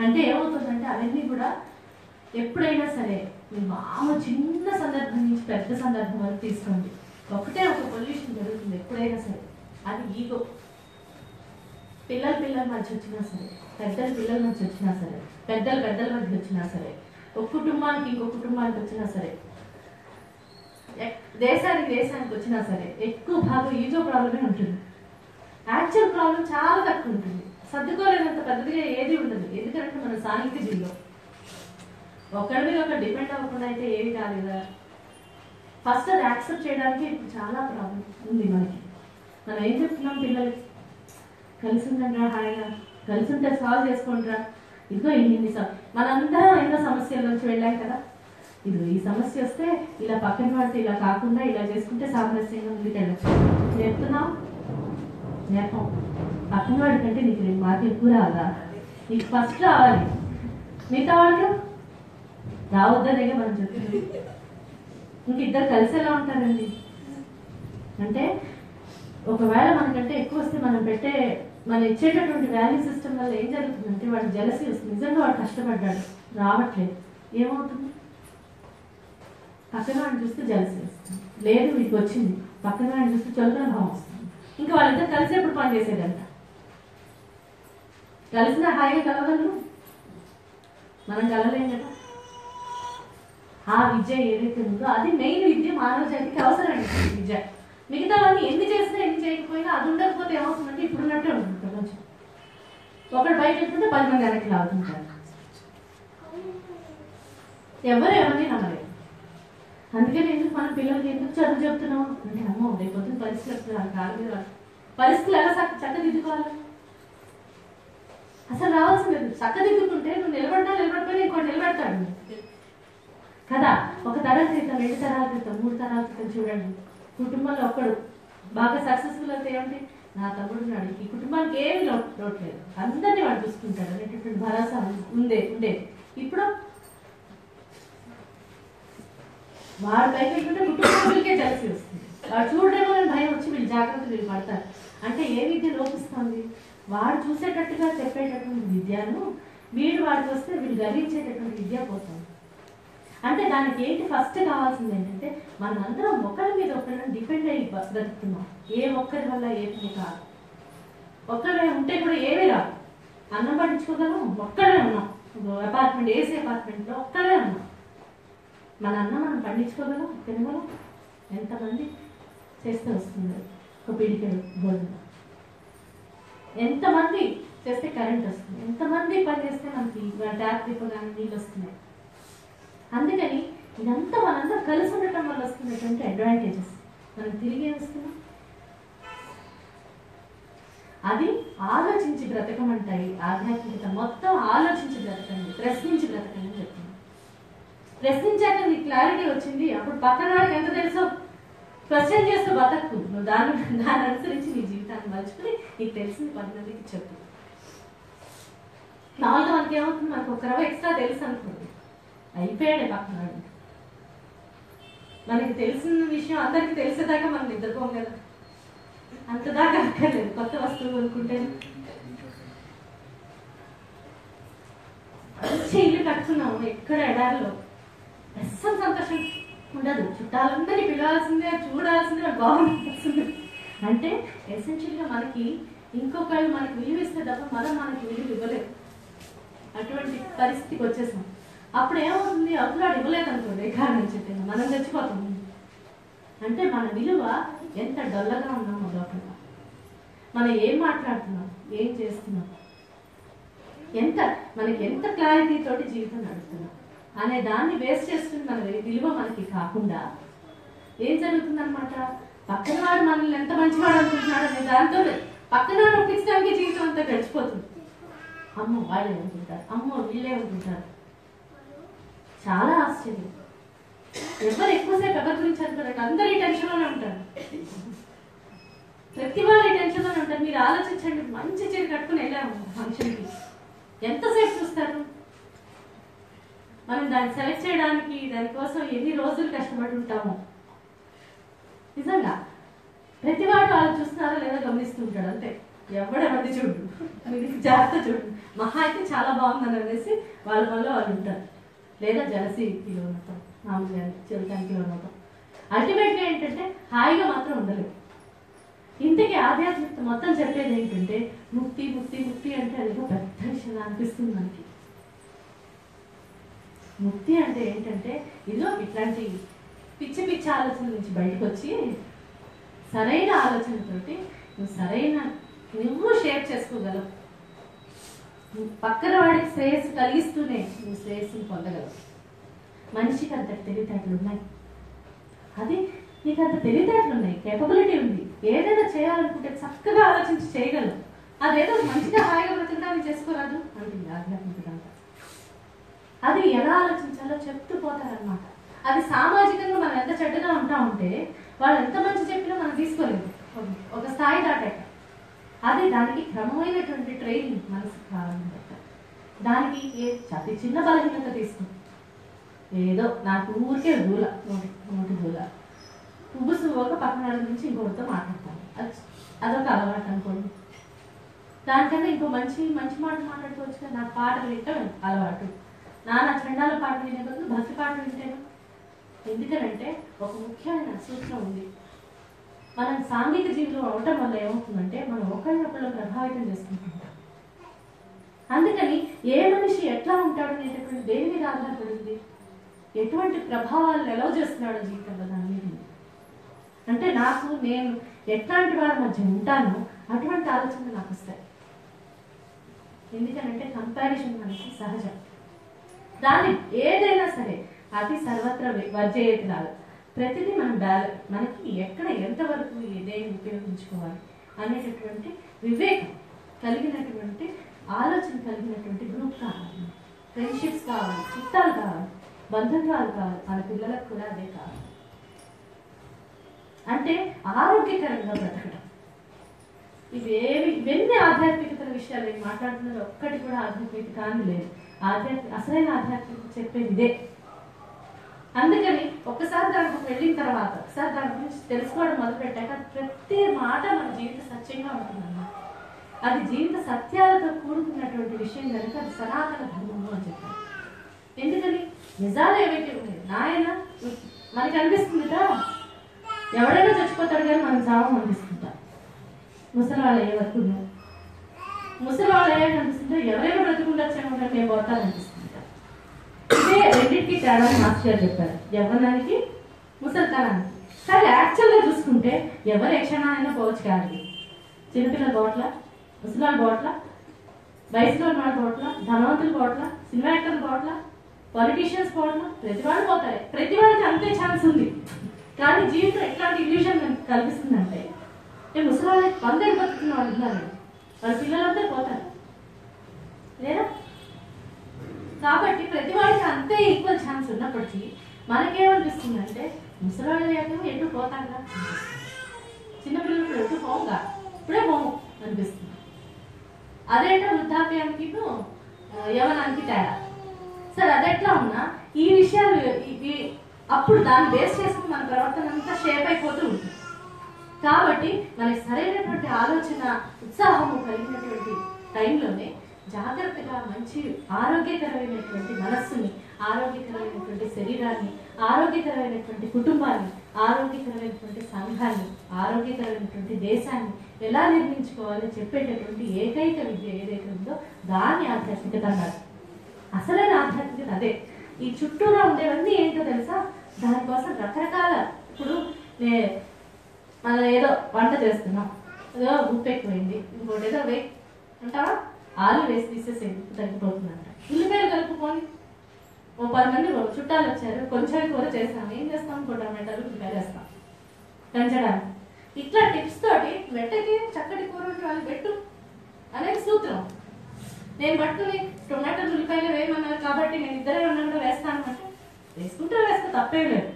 అంటే ఏమవుతుందంటే, అవన్నీ కూడా ఎప్పుడైనా సరే మీ మామూలు చిన్న సందర్భం నుంచి పెద్ద సందర్భం వరకు తీసుకోండి, ఒకటే ఒక పొల్యూషన్ జరుగుతుంది ఎప్పుడైనా సరే. అది ఈగో. పిల్లల మధ్య వచ్చినా సరే, పిల్లల మధ్య వచ్చినా సరే, పెద్దల మధ్య వచ్చినా సరే, ఒక కుటుంబానికి ఇంకో కుటుంబానికి వచ్చినా సరే, దేశానికి వచ్చినా సరే ఎక్కువ భాగం ఈజో ప్రాబ్లమే ఉంటుంది. యాక్చువల్ ప్రాబ్లం చాలా తక్కువ ఉంటుంది. సర్దుకోలేనంత పెద్దదిగా ఏది ఉండదు. ఎందుకంటే మన సాంఘిక జీవిలో ఒకరి మీద ఒకరు డిపెండ్ అవ్వకుండా అయితే ఏది కాదు కదా. ఫస్ట్ అది యాక్సెప్ట్ చేయడానికి ఇప్పుడు చాలా ప్రాబ్లం ఉంది మనకి. మనం ఏం చెప్తున్నాం పిల్లలకి? కలిసి ఉండండిరా, హాయిగా కలిసి ఉంటే సాల్వ్ చేసుకుంటారా. ఇదిగో ఇన్ని మనందరం ఎన్నో సమస్యల నుంచి వెళ్ళాం కదా. ఇది ఈ సమస్య వస్తే ఇలా పక్కన పడితే ఇలా కాకుండా ఇలా చేసుకుంటే సామరస్యంగా ముందుకెళ్ళచ్చు. నేర్పుతున్నాం నేర్పం. పక్కన వాడి కంటే నీకు 2 మార్కులు ఎక్కువ రాదా? నీకు ఫస్ట్ రావాలి, మిగతా వాళ్ళకి రావద్దనేగా మనం చెప్తున్నాం. ఇంక ఇద్దరు కలిసి ఎలా ఉంటారండి? అంటే ఒకవేళ మనకంటే ఎక్కువ వస్తే మనం ఇచ్చేటటువంటి వాల్యూ సిస్టమ్ వల్ల ఏం జరుగుతుందంటే వాడు జలసీ వస్తుంది. నిజంగా వాడు కష్టపడ్డాడు, రావట్లేదు, ఏమవుతుంది? పక్కన వాడిని చూస్తే జలసీ వస్తుంది. లేదు మీకు వచ్చింది, పక్కన వాడిని చూస్తే చులకన భావం వస్తుంది. ఇంకా వాళ్ళిద్దరు కలిసి ఎప్పుడు పని చేసేదంట. కలిసిన హాయిగా కలవగలరు, మనం కలవలేం కదా. ఆ విద్య ఏదైతే ఉందో అది మెయిన్ విద్య, మానవ జాతికి అవసరమైన విద్య. మిగతావన్నీ ఎన్ని చేసినా ఎన్ని చేయకపోయినా అది ఉండకపోతే ఏమవుతుందంటే ఇప్పుడున్నట్టే ఉంటుంది ప్రపంచం. ఒకడు బయట వెళ్తుంటే 10 మంది వెనక్కి లాగుతుంటారు. ఎవరు ఎవరిని నమ్మలేదు. అందుకని ఎందుకు మన పిల్లలకి ఎందుకు చదువు చెప్తున్నాం అంటే, అమ్మో రేపొద్దున పరిస్థితులు ఎలా చక్కదిద్దుకోవాలి? అసలు రావాల్సింది చక్కదిద్దుకుంటే నువ్వు నిలబడిపోయినా ఇంకోటి నిలబెడతాడు కదా. ఒక తరం క్రితం, 2 తరాల క్రితం, 3 తరాల క్రితం చూడండి, కుటుంబంలో ఒక్కడు బాగా సక్సెస్ఫుల్ అయితే ఏమంటే నా తమ్ముడు ఉన్నాడు, ఈ కుటుంబానికి ఏమి లోట్లేదు, అందరినీ వాడు చూసుకుంటాడు అనేటటువంటి భరోసా ఉండే. ఇప్పుడు వాడు పైకి వెళ్తుంటే కుటుంబాలకే జలసి వస్తుంది. వాడు చూడడేమో అని భయం వచ్చి వీళ్ళు జాగ్రత్తలు పడతారు. అంటే ఏ విద్య లోపిస్తుంది? వాడు చూసేటట్టుగా చెప్పేటటువంటి విద్యను వీడు వాడికి వస్తే వీళ్ళు గర్వించేటటువంటి విద్య పోతుంది. అంటే దానికి ఏంటి ఫస్ట్ కావాల్సింది ఏంటంటే మనం అందరం ఒకరి మీద ఒకరిని డిపెండ్ అయ్యి బ్రతుకుతున్నాం. ఏ ఒక్కరి వల్ల ఏమి కాదు. ఒక్కడే ఉంటే కూడా ఏమీ రాదు. అన్నం పట్టించుకోగలం, ఒక్కడే ఉన్నాం. అపార్ట్మెంట్, ఏసీ అపార్ట్మెంట్లో ఒక్కడే ఉన్నాం. మన అన్నం మనం పండించుకోగలం, తినగలం. ఎంతమంది చేస్తే వస్తుంది ఒక పిడికెడు భోజనం? ఎంతమంది చేస్తే కరెంట్ వస్తుంది? ఎంతమంది పని చేస్తే మనకి ట్యాప్ తిప్పగానే నీళ్ళు వస్తున్నాయి? అందుకని ఇదంతా మనందరం కలిసి ఉండటం వల్ల వస్తున్నటువంటి అడ్వాంటేజెస్. మనం తిరిగి వస్తున్నాం. అది ఆలోచించి బ్రతకమంటాయి ఆధ్యాత్మికత. మొత్తం ఆలోచించి బ్రతకండి, ప్రశ్నించి బ్రతకండి అని చెప్తున్నాను. ప్రశ్నించాక నీకు క్లారిటీ వచ్చింది, అప్పుడు పక్కన వాడికి ఎంత తెలుసో క్వశ్చన్ చేస్తూ బతకు. నువ్వు దాన్ని అనుసరించి నీ జీవితాన్ని మలుచుకుని నీకు తెలిసింది 10 మందికి చెప్పు. మామూలుగా మనకి ఏమవుతుంది, మనకు ఒక రవ్వ ఎక్స్ట్రా తెలుసు అనుకోండి, అయిపోయాడే పక్కన వాడు. మనకి తెలిసిన విషయం అందరికి తెలిసేదాకా మనం నిద్రపోం కదా. అంతదాకా అక్కర్లేదు. కొత్త వస్తువులు కొనుక్కుంటే మంచి ఇల్లు కట్టుకున్నాము ఎక్కడ ఎడారిలో, అస్సలు సంతోషం ఉండదు. చుట్టాలందరినీ పిలవాల్సిందే, చూడాల్సిందే, బాగుండాల్సిందే. అంటే ఎసెన్షియల్గా మనకి ఇంకొకళ్ళు మనకి విలువిస్తే తప్ప మనం మనకి విలువ ఇవ్వలేదు. అటువంటి పరిస్థితికి వచ్చేసాం. అప్పుడు ఏమవుతుంది, అవతలాడు ఇవ్వలేదు అనుకోండి, ఏ కారణం చెప్పి మనం చచ్చిపోతాం. అంటే మన విలువ ఎంత డొల్లగా ఉన్నామో లోపల, మనం ఏం మాట్లాడుతున్నాం, ఏం చేస్తున్నాం, మనకి ఎంత క్లారిటీ తోటి జీవితం నడుస్తున్నాం అనే దాన్ని వేస్ట్ చేసుకుని మన విలువ మనకి కాకుండా ఏం జరుగుతుందనమాట, పక్కన వాడు మనల్ని ఎంత మంచివాడు అనుకుంటున్నాడు అనే దాంతో పక్కన వాడు ఒప్పించడానికి జీవితం అంతా గడిచిపోతుంది. అమ్మో వాళ్ళే అనుకుంటారు, అమ్మో వీళ్ళే అనుకుంటారు. చాలా ఆశ్చర్యం. ఎవరు ఎక్కువసేపు ఎవరి గురించి అనుకుంటారు, అందరూ ఈ టెన్షన్లోనే ఉంటారు. ప్రతి వాళ్ళు ఈ టెన్షన్లోనే ఉంటారు. మీరు ఆలోచించండి, మంచి చీర కట్టుకుని వెళ్ళాము ఫంక్షన్కి, ఎంతసేపు చూస్తారు? మనం దాన్ని సెలెక్ట్ చేయడానికి దానికోసం ఎన్ని రోజులు కష్టపడి ఉంటాము. నిజంగా ప్రతి వాడు వాళ్ళు చూస్తున్నారో లేదో గమనిస్తుంటాడు అంతే. ఎవడెవరిది చూడు, మీరు జాగ్రత్త చూడు. మహా అయితే చాలా బాగుందని అనేసి వాళ్ళ వల్ల వాళ్ళు ఉంటారు, లేదా జలసీలో ఉండటం, మామూలుగా చిరుతానికి ఉండటం. అల్టిమేట్గా ఏంటంటే హాయిగా మాత్రం ఉండలేవు. ఇంతకీ ఆధ్యాత్మికత మొత్తం చెప్పేది ఏంటంటే ముక్తి ముక్తి ముక్తి అంటే అదేదో పెద్ద విషయం అనిపిస్తుంది మనకి. ముక్తి అంటే ఏంటంటే ఇదిగో ఇట్లాంటి పిచ్చి పిచ్చి ఆలోచన నుంచి బయటకు వచ్చి సరైన ఆలోచనతోటి నువ్వు షేర్ చేసుకోగలవు. నువ్వు పక్కన వాడికి శ్రేయస్సు కలిగిస్తూనే నువ్వు శ్రేయస్సుని పొందగలవు. మనిషికి అంత తెలివితేటలు ఉన్నాయి. అది నీకు అంత తెలివితేటలు ఉన్నాయి, కేపబిలిటీ ఉంది. ఏదైనా చేయాలనుకుంటే చక్కగా ఆలోచించి చేయగలవు. అదేదో మంచిగా హాయిగా బ్రతకడానికి చేసుకోరాదు అంటుంది ఆధ్యాత్మికత. అది ఎలా ఆలోచించాలో చెప్తూ పోతారనమాట. అది సామాజికంగా మనం ఎంత చెడ్డగా ఉంటా ఉంటే వాళ్ళు ఎంత మంచి చెప్పినా మనం తీసుకోలేదు ఒక స్థాయి దాటాక. అది దానికి క్రమమైనటువంటి ట్రైనింగ్ మనసుకు కావాలన్నమాట. దానికి అతి చిన్న బలహీనత తీసుకుంది. ఏదో నాకు ఊరికే దూల నోటి దూల ఉబ్బుసు ఒక పక్కన నుంచి ఇంకొకరితో మాట్లాడతాను, అదొక అలవాటు అనుకోండి. దానికన్నా ఇంకో మంచి మంచి మాట మాట్లాడుకోవచ్చు. నాకు పాటలు వింటాం అలవాటు. నా చండాల పాటలు వినే బదులు భక్తి పాటలు వింటాను. ఎందుకనంటే ఒక ముఖ్యమైన సూత్రం ఉంది. మనం సాంఘిక జీవితంలో అవటం వల్ల ఏమవుతుందంటే మనం ఒకరినొకరు ప్రభావితం చేసుకుంటుంటాం. అందుకని ఏ మనిషి ఎట్లా ఉంటాడు అనేటటువంటి దేని మీద ఆధారపడింది, ఎటువంటి ప్రభావాలు ఎలా చేస్తున్నాడో జీవితంలో దాని మీద. అంటే నేను ఎట్లాంటి వాళ్ళ మధ్య ఉంటానో అటువంటి ఆలోచనలు నాకు వస్తాయి. ఎందుకనంటే కంపారిజన్ మనకి సహజం. దాన్ని ఏదైనా సరే అది సర్వత్ర వర్జయేది కాదు. ప్రతిదీ మనం మనకి ఎక్కడ ఎంతవరకు దేన్ని ఉపయోగించుకోవాలి అనేటటువంటి వివేకం కలిగినటువంటి ఆలోచన కలిగినటువంటి గ్రూప్ కావాలి, ఫ్రెండ్షిప్స్ కావాలి, చుట్టాలు కావాలి, బంధుత్వాలు కావాలి. మన పిల్లలకు కూడా అదే కావాలి. అంటే ఆరోగ్యకరంగా బ్రతకడం. ఇవన్నీ ఆధ్యాత్మికత విషయాలు నేను మాట్లాడుతున్నది ఒక్కటి కూడా ఆధ్యాత్మికత కానీ లేదు. అసలైన ఆధ్యాత్మికత చెప్పేది ఇదే. అందుకని ఒక్కసారి దానికి వెళ్ళిన తర్వాత ఒకసారి దాని గురించి తెలుసుకోవడం మొదలుపెట్టాక ప్రతి మాట మన జీవిత సత్యంగా ఉంటుందన్నమాట. అది జీవిత సత్యాలతో కూడుకున్నటువంటి విషయం కనుక అది సనాతన ధర్మము అని చెప్పారు. ఎందుకని నిజాలు ఏవైతే ఉన్నాయి నాయన మనకి అనిపిస్తుందిగా, ఎవడైనా చచ్చిపోతాడు కానీ మనం చావం అనిపిస్తుంటా. ముసలి వాళ్ళు అయ్యే వరకు ముసలి వాళ్ళు అయ్యాక అనిపిస్తుంటే ఎవరైనా బ్రతుకుండొచ్చేమో కానీ మేము పోతారనిపిస్తుంటా. ఇదే రెండింటికి తేడా మాస్టర్ గారు చెప్పారు, యవ్వనానికి ముసలితనానికి. కానీ యాక్చువల్గా చూసుకుంటే ఎవరు ఏ క్షణాలైనా పోవచ్చు కాదు. చిన్నపిల్లల బోట్ల, ముసలాళ్ళ బోట్ల, వయసులో ఉన్న వాళ్ళ బోట్ల, ధనవంతుల బోట్ల, సినిమా యాక్టర్ల బోట్ల, పొలిటీషియన్స్ బోట్ల, ప్రతి వాళ్ళు పోతారు. ప్రతి వాళ్ళకి అంతే ఛాన్స్ ఉంది. కానీ జీవితం ఎట్లాంటి ఇల్యూషన్ కల్పిస్తుందంటే ముసలి 100 ఏళ్ళు బతుకుతున్న వాళ్ళు ఉన్నారు, వాళ్ళ పిల్లలంతా పోతారు లేదా. కాబట్టి ప్రతి వాడికి అంతే ఈక్వల్ ఛాన్స్ ఉన్నప్పటికీ మనకేమనిపిస్తుందంటే ముసలివాళ్ళు లేకపోతే ఎటు పోతాగా, చిన్నపిల్లలు ఎటు పోగా ఇప్పుడే పోము అనిపిస్తుంది. అదేంటో వృద్ధాప్యానికి యవనానికి తేడా. సరే అదెట్లా ఉన్నా ఈ విషయాలు అప్పుడు దాన్ని బేస్ చేసుకుని మన ప్రవర్తన అంతా షేప్ అయిపోతూ ఉంటుంది. కాబట్టి మనకి సరైనటువంటి ఆలోచన ఉత్సాహము కలిగినటువంటి టైంలోనే జాగ్రత్తగా మంచి ఆరోగ్యకరమైనటువంటి మనస్సుని, ఆరోగ్యకరమైనటువంటి శరీరాన్ని, ఆరోగ్యకరమైనటువంటి కుటుంబాన్ని, ఆరోగ్యకరమైనటువంటి సంఘాన్ని, ఆరోగ్యకరమైనటువంటి దేశాన్ని ఎలా నిర్మించుకోవాలో చెప్పేటటువంటి ఏకైక విద్య ఏదైతే ఉందో దాన్ని ఆధ్యాత్మికత అన్నారు. అసలైన ఆధ్యాత్మికత అదే. ఈ చుట్టూరా ఉండేవన్నీ ఏంటో తెలుసా, దానికోసం రకరకాల, ఇప్పుడు మనం ఏదో వంట చేస్తున్నాం, ఏదో ఉప్పు ఎక్కువైంది, ఇంకోటి ఏదో వేయి అంటావా, ఆలు వేసి తీసేసేది తగ్గిపోతుందంట. ఉల్లిపాయలు కలుపుకొని 10 మంది చుట్టాలు వచ్చారు, కొంచెం కూర చేస్తాం, ఏం చేస్తాం, ఇంకో టమాటాలు ఉల్లిపాయలు వేస్తాం పెంచడానికి. ఇట్లా టిప్స్ తోటి వెట్టకి చక్కటి కూర వాళ్ళు పెట్టు అనేది సూత్రం. నేను పట్టుకుని టొమాటోలు ఉల్లిపాయలు వేయమన్నారు కాబట్టి నేను ఇద్దరే ఉన్నా కూడా వేస్తాను అంటే వేసుకుంటే వేస్తే తప్పే లేదు.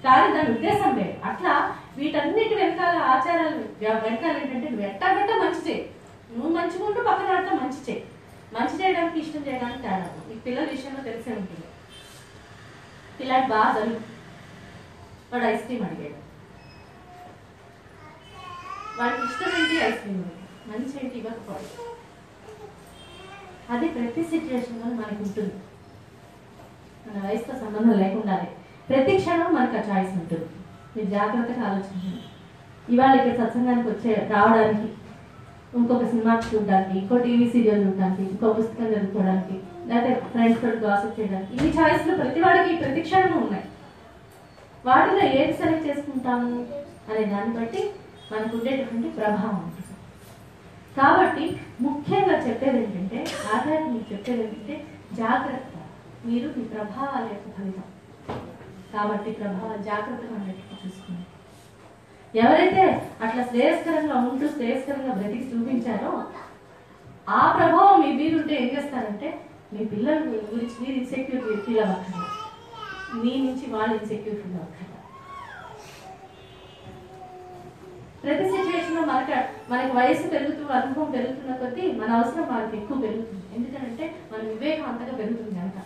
కానీ దాని ఉద్దేశం లేదు. అట్లా వీటన్నిటి వెనకాల ఆచారాలు వెనకాల ఏంటంటే నువ్వు ఎట్టాగట్ట మంచి చేయి, నువ్వు మంచిగా ఉంటూ పక్కన వాడితో మంచి చేయి. మంచి చేయడానికి ఇష్టం చేయడానికి తేడా ఈ పిల్లల విషయంలో తెలిసే ఉంటుంది. పిల్లాడి బాగా జరుగు, వాడు ఐస్ క్రీమ్ అడిగాడు, వాడికి ఇష్టం ఏంటి ఐస్ క్రీమ్, మంచి ఏంటి ఇవ్వకపోవడం. అది ప్రతి సిచ్యువేషన్లో మనకు ఉంటుంది, మన వయసుతో సంబంధం లేకుండానే ప్రతి క్షణం మనకు ఆ చాయిస్ ఉంటుంది. మీరు జాగ్రత్తగా ఆలోచించండి. ఇవాళ ఇక్కడ సత్సంగానికి రావడానికి, ఇంకొక సినిమా చూడడానికి, ఇంకో టీవీ సీరియల్ చూడడానికి, ఇంకో పుస్తకం చదువుకోవడానికి, లేకపోతే ఫ్రెండ్స్ తోటి గాసిప్ చేయడానికి, ఈ చాయిస్లు ప్రతి వాడికి ప్రతి క్షణము ఉన్నాయి. వాటిలో ఏది సెలెక్ట్ చేసుకుంటాము అనే దాన్ని బట్టి మనకు ఉండేటటువంటి ప్రభావం ఉంటుంది. కాబట్టి ముఖ్యంగా చెప్పేది ఏంటంటే, ఆధ్యాత్మిక చెప్పేది ఏంటంటే, జాగ్రత్త, మీరు మీ ప్రభావాల యొక్క ఫలితం. కాబట్టి ప్రభావాలు జాగ్రత్తగా ఉండేటట్టు చూసుకోండి. ఎవరైతే అట్లా శ్రేయస్కరంగా ఉంటూ శ్రేయస్కరంగా బ్రతికి చూపించారో ఆ ప్రభావం మీ మీద ఉంటే ఏం చేస్తారంటే, మీ పిల్లల గురించి మీరు ఇన్సెక్యూర్ ఫీల్ అవ్వకండి, మీ నుంచి వాళ్ళు ఇన్సెక్యూర్ ఫీల్ అవ్వకండి. ప్రతి సిచ్యువేషన్లో మనకి వయసు పెరుగుతూ అనుభవం పెరుగుతున్న కొద్దీ మన అవసరం వాళ్ళకి ఎక్కువ పెరుగుతుంది. ఎందుకంటే మన వివేకం అంతగా పెరుగుతుంది కనుక.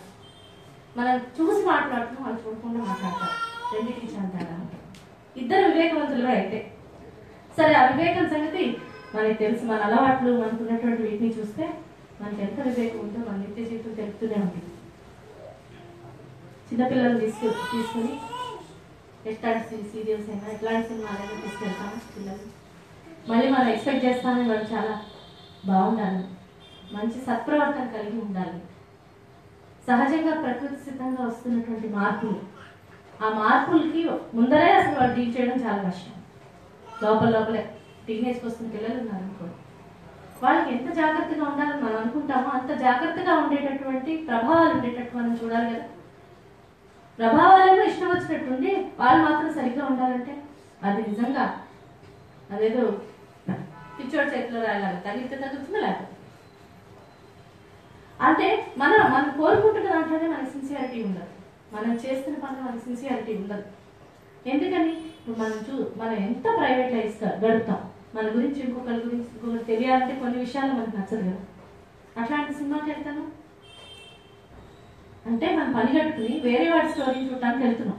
మనం చూసి మాట్లాడుతున్నాం, వాళ్ళు చూడకుండా మాట్లాడతారు. రెండింటికి చాలా ఉంటాం. ఇద్దరు వివేకవంతులుగా అయితే సరే, ఆ వివేకం సంగతి మనకి తెలుసు. మన అలవాట్లు, మనకున్నటువంటి వీటిని చూస్తే మనకి ఎంత వివేకం ఉందో మన నిత్య జీవితం తెలుపుతూనే ఉంటుంది. చిన్నపిల్లలు తీసుకుని ఎట్లాంటి సీరియల్స్ అయినా ఎట్లాంటి సినిమాలైనా తీసుకెళ్తాము పిల్లలు. మళ్ళీ మనం ఎక్స్పెక్ట్ చేస్తామని వాళ్ళు చాలా బాగుండాలి, మంచి సత్ప్రవర్తన కలిగి ఉండాలి. సహజంగా ప్రకృతి సిద్ధంగా వస్తున్నటువంటి మార్పులు, ఆ మార్పులకి ముందరే అసలు వాళ్ళు డీల్ చేయడం చాలా కష్టం. లోపలే టీనేజ్కి వస్తున్న పిల్లలు ఉన్నారనుకో, వాళ్ళకి ఎంత జాగ్రత్తగా ఉండాలని మనం అనుకుంటామో అంత జాగ్రత్తగా ఉండేటటువంటి ప్రభావాలు ఉండేటట్టు మనం చూడాలి కదా. ప్రభావాలేమో ఇష్టం వచ్చినట్టుండి వాళ్ళు మాత్రం సరిగ్గా ఉండాలంటే అది నిజంగా అదేదో పిచ్చోడి చేతిలో రాయాలి, తగిలితే తగ్గుతుందో లేకపోతే. అంటే మనం కోరుకుంటున్న దాంట్లోనే మనకి సిన్సియారిటీ ఉండదు, మనం చేస్తున్న పనులు మనకి సిన్సియారిటీ ఉండదు. ఎందుకని మనం ఎంత ప్రైవేట్ లైఫ్ గడుపుతాం, మన గురించి ఇంకొకరి తెలియాలంటే కొన్ని విషయాలు మనకు నచ్చదు కదా. అట్లాంటి సినిమాకి వెళ్తాను అంటే మనం పని కట్టుకుని వేరే వాడి స్టోరీ చూడటానికి వెళ్తున్నాం,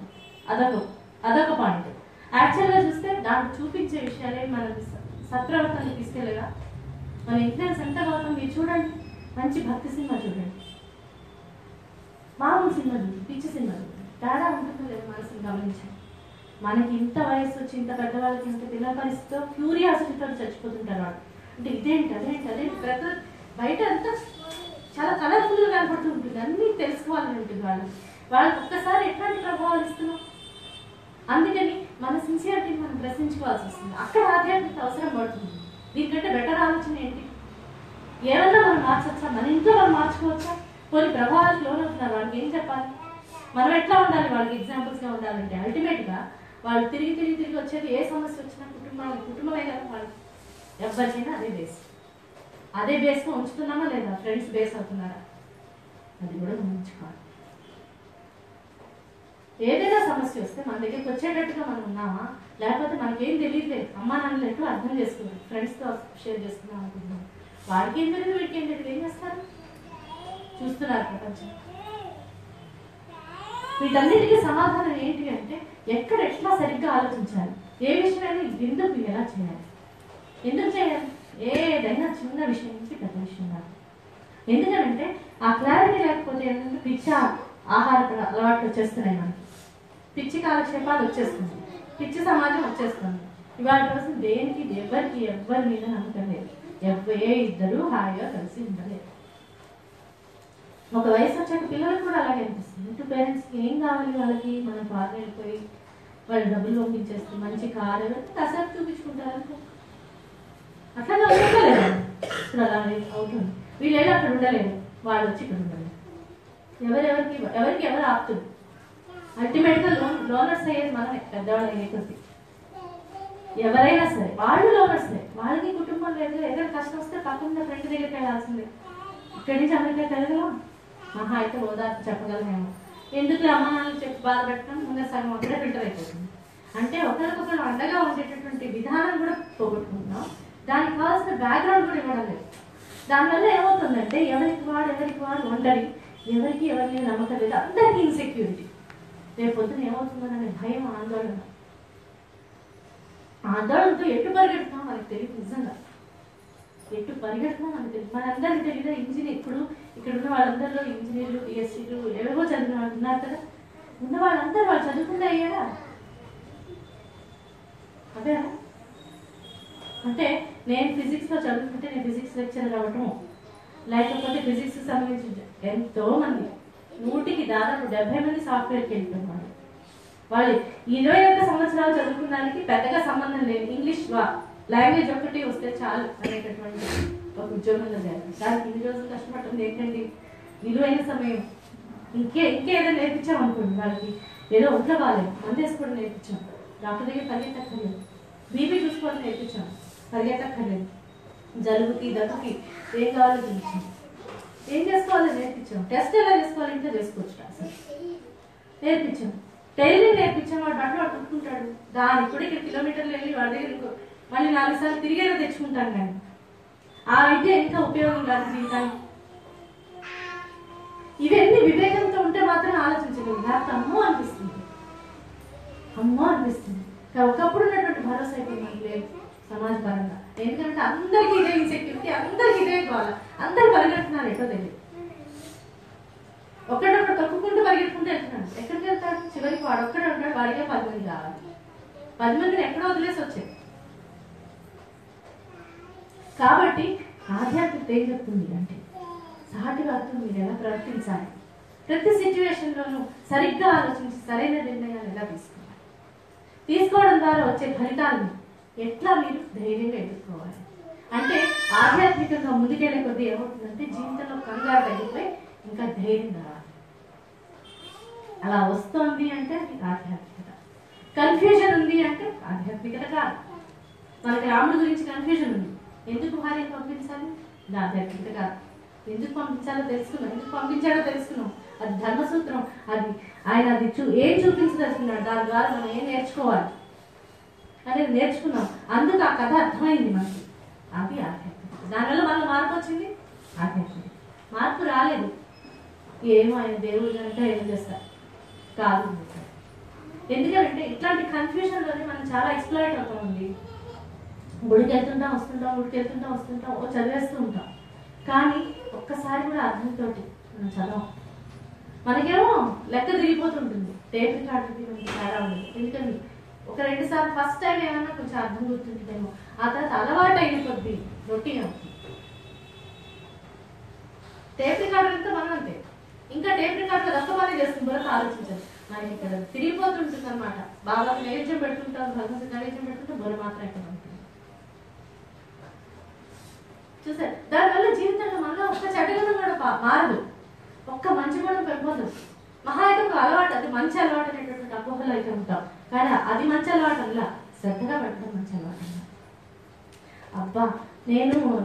అదొక పాయింట్. యాక్చువల్గా చూస్తే దాంట్లో చూపించే విషయాలే మన సత్ప్రవర్తనకి తీసుకెళ్ళగా మన ఇన్ఫ్లుయెన్స్ ఎంత అవుతాం. మీరు చూడండి, మంచి భక్తి సినిమా చూడండి, మామూలు సినిమా చూడండి, పిచ్చి సినిమా చూడండి, తేడా ఉంటుందో లేదు మనసుని గమనించండి. మనకి ఇంత వయసు వచ్చి ఇంత పెద్దవాళ్ళకి ఇంత పిల్లల పరిస్థితితో క్యూరియాసిటీతో చచ్చిపోతుంటారు వాళ్ళు. అంటే అదేంటి ప్రతి బయట అంతా చాలా కలర్ఫుల్గా కనపడుతూ ఉంటుంది, అన్నీ తెలుసుకోవాలని ఉంటుంది వాళ్ళకి ఒక్కసారి ఎట్లాంటి ప్రభావాలు ఇస్తున్నాం. అందుకని మన సిన్సియారిటీని మనం ప్రశ్నించుకోవాల్సి వస్తుంది. అక్కడ ఆధ్యాత్మిక అవసరం పడుతుంది. దీనికంటే బెటర్ ఆలోచన ఏంటి? ఏమన్నా మనం మార్చొచ్చా? మన ఇంట్లో మనం మార్చుకోవచ్చా? కొన్ని ప్రభావాలకు లోనవుతున్నారు, వాళ్ళకి ఏం చెప్పాలి? మనం ఎట్లా ఉండాలి? వాళ్ళకి ఎగ్జాంపుల్స్గా ఉండాలంటే అల్టిమేట్గా వాళ్ళు తిరిగి వచ్చేది ఏ సమస్య వచ్చినా కుటుంబమే కదా. వాళ్ళు ఎవరికైనా అదే బేస్గా ఉంచుతున్నామా లేదా? ఫ్రెండ్స్ బేస్ అవుతున్నారా? అది కూడా గమనించుకోవాలి. ఏదైనా సమస్య వస్తే మన దగ్గరికి వచ్చేటట్టుగా మనం ఉన్నామా, లేకపోతే మనకేం తెలియట్లేదు, అమ్మా నాన్నలు ఎటు అర్థం చేసుకున్నాం, ఫ్రెండ్స్తో షేర్ చేసుకున్నాం అనుకుంటున్నాం, వాడికి ఏం తెలియదు వీడికి ఏం తెలియదు, ఏం చేస్తారు? చూస్తున్నారు ప్రపంచం. వీటన్నిటికీ సమాధానం ఏంటి అంటే, ఎట్లా సరిగ్గా ఆలోచించాలి, ఏ విషయమైనా ఎందుకు ఎలా చేయాలి, ఎందుకు చేయాలి, ఏదైనా చిన్న విషయం నుంచి పెద్ద విషయం కాదు. ఎందుకంటే ఆ క్లారిటీ లేకపోతే ఏంటంటే పిచ్చి ఆహార అలవాట్లు వచ్చేస్తున్నాయి, మనకి పిచ్చి కాలక్షేపాలు వచ్చేస్తుంది, పిచ్చి సమాజం వచ్చేస్తుంది. ఇవాళ రోజు దేనికి ఎవరి మీద నమ్మకం లేదు, ఏ ఇద్దరు హాయిగా కలిసి ఉండలేదు. ఒక వయసు వచ్చాక పిల్లలకు కూడా అలాగే అనిపిస్తుంది. ఇంటూ పేరెంట్స్కి ఏం కావాలి, వాళ్ళకి మనం బాగా వెళ్ళిపోయి వాళ్ళు డబ్బులు పంపించేస్తే మంచి కారు కాసేపు చూపించుకుంటారు, అట్లా ఉండలేదు. ఇప్పుడు అలా అవుతుంది. వీళ్ళు అక్కడ ఉండలేరు, వాళ్ళు వచ్చి ఇక్కడ ఉండలేరు. ఎవరికి ఎవరు ఆపుతుంది? అల్టిమేట్గా లోనర్స్ అయ్యేది మనమే, పెద్దవాళ్ళు అయ్యే కొద్ది. ఎవరైనా సరే వాళ్ళు లోనర్సే, వాళ్ళకి కుటుంబం లేదు. ఏదైనా కష్టం వస్తే పక్కన ఫ్రెండ్ దగ్గరికి వెళ్ళాల్సిందే. ఇక్కడి నుంచి అమెరికాకి వెళ్ళగలం, మహా అయితే ఓదార్పు చెప్పగలమేమో. ఎందుకు అమ్మ నాన్నలు చెప్పి బాధ పెట్టడం, ముందు సగం అక్కడే ఫిల్టర్ అయిపోతుంది. అంటే ఒకరికొకరు అండగా ఉండేటటువంటి విధానం కూడా పోగొట్టుకుంటున్నాం. దానికి కావాల్సిన బ్యాక్గ్రౌండ్ కూడా ఇవ్వడం లేదు. దానివల్ల ఏమవుతుందంటే ఎవరికి వాడు ఒంటరి, ఎవరికి ఎవరిని నమ్మకం లేదు, అందరికీ ఇన్సెక్యూరిటీ. రేపు పొద్దున ఏమవుతుందనే భయం, ఆందోళనతో ఎటు పరిగెడుతున్నాం మనకు తెలియదు. నిజంగా ఎటు పరిగెడుతున్నాం మనకు తెలియదు. మనందరికీ తెలియదు. ఇప్పుడు ఇక్కడ ఉన్న వాళ్ళందరిలో ఇంజనీర్లు, బిఎస్సీలు ఏవేవో చదివిన వాళ్ళు ఉన్నారు కదా. ఉన్న వాళ్ళందరూ వాళ్ళు చదువుకుంటే అయ్యారా? అదే అంటే నేను ఫిజిక్స్లో చదువుకుంటే నేను ఫిజిక్స్ లెక్చరర్ అవ్వటం, లేకపోతే ఫిజిక్స్ సంబంధించి ఎంతో మంది 100కి దాదాపు 70 మంది సాఫ్ట్వేర్కి వెళ్తున్నారు. వాళ్ళు 21 సంవత్సరాలు చదువుకున్న దానికి పెద్దగా సంబంధం లేదు. ఇంగ్లీష్ లాంగ్వేజ్ ఒక్కటి వస్తే చాలు అనేటటువంటి ఒక ఉద్యోగంలో చేయాలి. దానికి ఇన్ని రోజులు కష్టపడుతుంది ఏంటండి? విలువైన సమయం. ఇంకేదో నేర్పించాం అనుకోండి, వాళ్ళకి ఏదో ఒంట్లో బాగాలేదు మందు వేసుకోవడం నేర్పించాం, డాక్టర్ దగ్గర పరిగెత్తక్కర్లేదు, బీపీ చూసుకోవడం నేర్పించాం, పరిగెత్తక్కర్లేదు, జలుబుకి దగ్గుకి ఏం కావాలో చూపించాం, ఏం చేసుకోవాలో నేర్పించాం, టెస్ట్ ఎలా చేసుకోవాలి ఇంట్లో చేసుకోవచ్చు అసలు నేర్పించాం, టైలరింగ్ నేర్పించాం. వాడు బట్టలు వాడు కుట్టుకుంటాడు, దాని ఇప్పుడు ఇక్కడ కిలోమీటర్లు వెళ్ళి వాడి దగ్గర ఇంకో మళ్ళీ 4 సార్లు తిరిగేదో తెచ్చుకుంటాను. కానీ ఆ విద్య ఇంకా ఉపయోగం కాదు జీవితానికి. ఇవన్నీ వివేకంతో ఉంటే మాత్రం ఆలోచించగలరు, లేకపోతే అమ్మో అనిపిస్తుంది, అమ్మో అనిపిస్తుంది. ఒకప్పుడు ఉన్నటువంటి భరోసా అయిపోయింది మనకి లేదు సమాజ పరంగా. ఎందుకంటే అందరికీ ఇదే ఇన్సెక్యూరిటీ, అందరికీ ఇదే కావాలి, అందరు పరిగెడుతున్నారు ఎటో తెలియదు, ఒకడొకడు తొక్కుకుంటూ పరిగెట్టుకుంటూ వెళ్తున్నాడు. ఎక్కడికి వెళ్తాడు? చివరికి వాడు ఒక్కడే ఉంటాడు, వాడికే 10 మంది కావాలి. 10 మందిని ఎక్కడో వదిలేసి వచ్చాయి. కాబట్టి ఆధ్యాత్మికత ఏం చెప్తుంది అంటే సాటి వారితో మీరు ఎలా ప్రవర్తించాలి, ప్రతి సిచ్యువేషన్లోనూ సరిగ్గా ఆలోచించి సరైన నిర్ణయాలు ఎలా తీసుకోవడం ద్వారా వచ్చే ఫలితాలను ఎట్లా మీరు ధైర్యంగా ఎదుర్కోవాలి. అంటే ఆధ్యాత్మికంగా ముందుకెళ్ళే కొద్దీ ఏమవుతుందంటే జీవితంలో కంగారు తగ్గిపోయి ఇంకా ధైర్యం రావాలి. అలా వస్తోంది అంటే ఆధ్యాత్మికత. కన్ఫ్యూజన్ ఉంది అంటే ఆధ్యాత్మికత కాదు. మనకి రాముడి గురించి కన్ఫ్యూజన్ ఉంది, ఎందుకు భార్యను పంపించాలి, ఇది ఆధ్యాత్మికత కాదు. ఎందుకు పంపించాలో తెలుసుకున్నాం, ఎందుకు పంపించాడో తెలుసుకున్నాం, అది ధర్మసూత్రం, అది ఆయన అది ఏం చూపించదలుచుకున్నాడు, దాని ద్వారా మనం ఏం నేర్చుకోవాలి అనేది నేర్చుకున్నాం. అందుకు ఆ కథ అర్థమైంది మనకి, అది ఆధ్యాత్మికత. దానివల్ల మనలో మార్పు వచ్చింది, ఆధ్యాత్మికత. మార్పు రాలేదు, ఏమో ఆయన దేవుడు కనుక ఏం చేస్తారు కాదు. ఎందుకంటే ఇట్లాంటి కన్ఫ్యూజన్లోనే మనం చాలా ఎక్స్ప్లాయిట్ అవుతామండి. గుడికి వెళ్తుంటాం వస్తుంటాం, గుడికి వెళ్తుంటాం వస్తుంటాం, చదివేస్తూ ఉంటాం, కానీ ఒక్కసారి కూడా అర్థంతో మనం చదవం. మనకేమో లెక్క తిరిగిపోతుంటుంది, టేప్ రికార్డర్కి మనకి తేడా ఉండదు. ఎందుకంటే 1-2 సార్లు ఫస్ట్ టైం ఏమన్నా కొంచెం అర్థం గుర్తుంటుందేమో, ఆ తర్వాత అలవాటు అయిన కొద్దీ రొటీన్ అవుతుంది. టేప్ రికార్డర్ అంతా మనం అంతే, ఇంకా టేప్ రికార్డర్ రక్తపాతం చేస్తుంది, బుర్రకు ఆలోచించాలి. మనకి ఇక్కడ తిరిగిపోతుంటుంది అనమాట. బాగా నైవేద్యం పెడుతుంటాం, భగవంతుడి నైవేద్యం పెడుతుంటే బుర్ర మాత్రం ఎక్కడ ఉంటుంది. చూసారు, దానివల్ల జీవితంలో మనలో ఒక్క చెడుగుణం కూడా మారదు, ఒక్క మంచి గుణం పెంపొందదు. మహా అయితే ఒక అలవాటు, అది మంచి అలవాటు అనేటువంటి అపోహలు అయితే ఉంటాం, కానీ అది మంచి అలవాటు అలా, శ్రద్ధగా పెట్టడం మంచి అలవాటు అలా. అబ్బా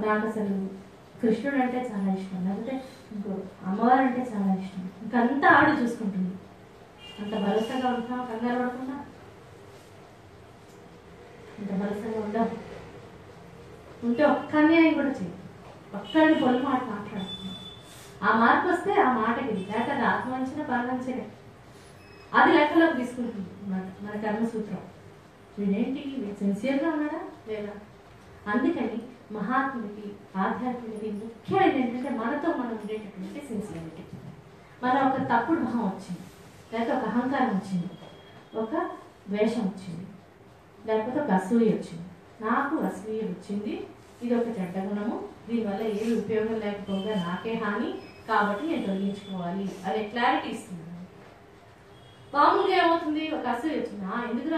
నాకు అసలు కృష్ణుడు అంటే చాలా ఇష్టం, లేకపోతే ఇంకో అమ్మవారు అంటే చాలా ఇష్టం, ఇంకంతా ఆడు చూసుకుంటుంది, అంత భరోసాగా ఉంటున్నాం, కంగారు పడుతున్నా, అంత భరోసాగా ఉండాలి. ఉంటే ఒక్క అన్యాయం కూడా చేయదు, ఒక్కడిని పొలి మాట మాట్లాడుతున్నాం. ఆ మార్పు వస్తే ఆ మాటకి లేక అది ఆత్మవంచన పరవంచనే అది లెక్కలోకి తీసుకుంటుంది మన కర్మసూత్రం. వీడేంటి, వీడు సిన్సియర్గా ఉన్నాడా లేదా? అందుకని మహాత్ముడికి ఆధ్యాత్మికత ముఖ్యమైనది ఏంటంటే మనతో మనం ఉండేటటువంటి సిన్సియారిటీ. మన ఒక తప్పుడు భావం వచ్చింది, లేకపోతే ఒక అహంకారం వచ్చింది, ఒక ద్వేషం వచ్చింది, లేకపోతే ఒక అసూయ వచ్చింది. నాకు అసూయ వచ్చింది, ఇది ఒక చెడ్డ గుణము, దీనివల్ల ఏది ఉపయోగం లేకపోగా నాకే హాని, కాబట్టి నేను తొలగించుకోవాలి అనే క్లారిటీ ఇస్తున్నాను. మామూలుగా ఏమవుతుంది, ఒక అసూయ వచ్చింది, ఎందుకు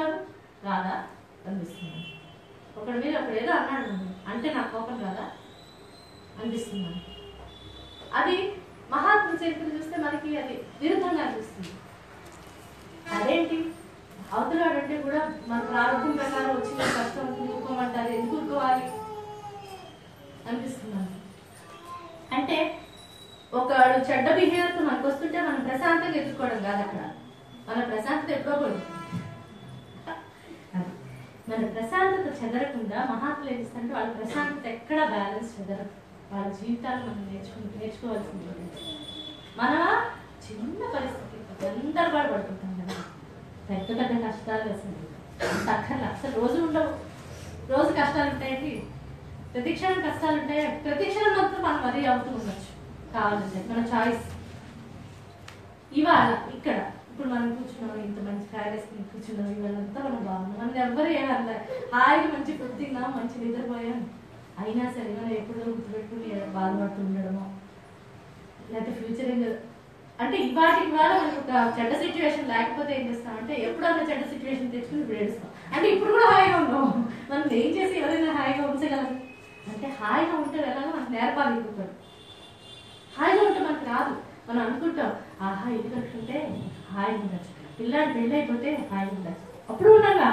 రాదా అనిపిస్తున్నాను. ఒకడి మీద ఒకడు ఏదో అన్నాడు అంటే నాకు కోపం రాదా అనిపిస్తున్నాను. అది మహాత్ముల చరిత్ర చూస్తే మనకి అది విరుద్ధంగా అనిపిస్తుంది. అదేంటి, అవతలాడంటే కూడా మన ప్రారంభం ప్రకారం వచ్చిన కష్టం ఊరుకోమంటారు, ఎందుకు ఊరుకోవాలి అనిపిస్తున్నాను. అంటే ఒకడు చెడ్డ బిహేవియర్తో మనకు వస్తుంటే మనం ప్రశాంతంగా ఎదుర్కోవడం కాదు, అక్కడ మన ప్రశాంతత ఎప్పుడో పడుతుంది. మన ప్రశాంతత చెదరకుండా మహాత్ములు ఏం చేస్తారంటే వాళ్ళ ప్రశాంతత ఎక్కడ బ్యాలెన్స్ చెదరదు, వాళ్ళ జీవితాలు మనం నేర్చుకోవాల్సింది. మన చిన్న పరిస్థితి గందరగోళ పడుతుంటాం కదా, పెద్ద పెద్ద కష్టాలు అసలు అక్కర్లా, అసలు రోజు ఉండవు, రోజు కష్టాలు ఉంటాయండి, ప్రతిక్షణం కష్టాలు ఉంటాయి, ప్రతిక్షణం మాత్రం మనం వరి అవుతూ ఉండొచ్చు కావాలంటే మన చాయిస్. ఇవాళ ఇక్కడ ఇప్పుడు మనం కూర్చున్నాం, ఇంత మంచి ఫ్రైడేస్ కూర్చున్నాం, ఇవాళంతా మనం బాగున్నాం, మనం ఎవ్వరు ఏమన్నా హాయిగా మంచి ఫుడ్ తిన్నాం, మంచి నిద్రపోయాం, అయినా సరే మనం ఎప్పుడో గుర్తుపెట్టుకుని బాధపడుతూ ఉండడమో, లేకపోతే ఫ్యూచర్ అంటే ఇవాటికి ఇవాళ మనకు ఒక చెడ్డ సిచ్యువేషన్ లేకపోతే ఏం చేస్తాం అంటే ఎప్పుడన్నా చెడ్డ సిచ్యువేషన్ తెచ్చుకుని ఇప్పుడు ఏడుస్తాం. అంటే ఇప్పుడు కూడా హాయిగా ఉన్నాం. మనం ఏం చేసి ఎవరైనా హాయిగా ఉంచగలరు అంటే హాయిగా ఉంటే ఎలాగో మనకు నేర్పాలి. ఇప్పుడు హాయిగా ఉంటే మనకు రాదు. మనం అనుకుంటాం ఆహా ఇది కట్టుకుంటే హాయిగా ఉండొచ్చు, పిల్లాడి పెళ్ళి అయిపోతే హాయిగా ఉండొచ్చు. అప్పుడు ఉన్నాగా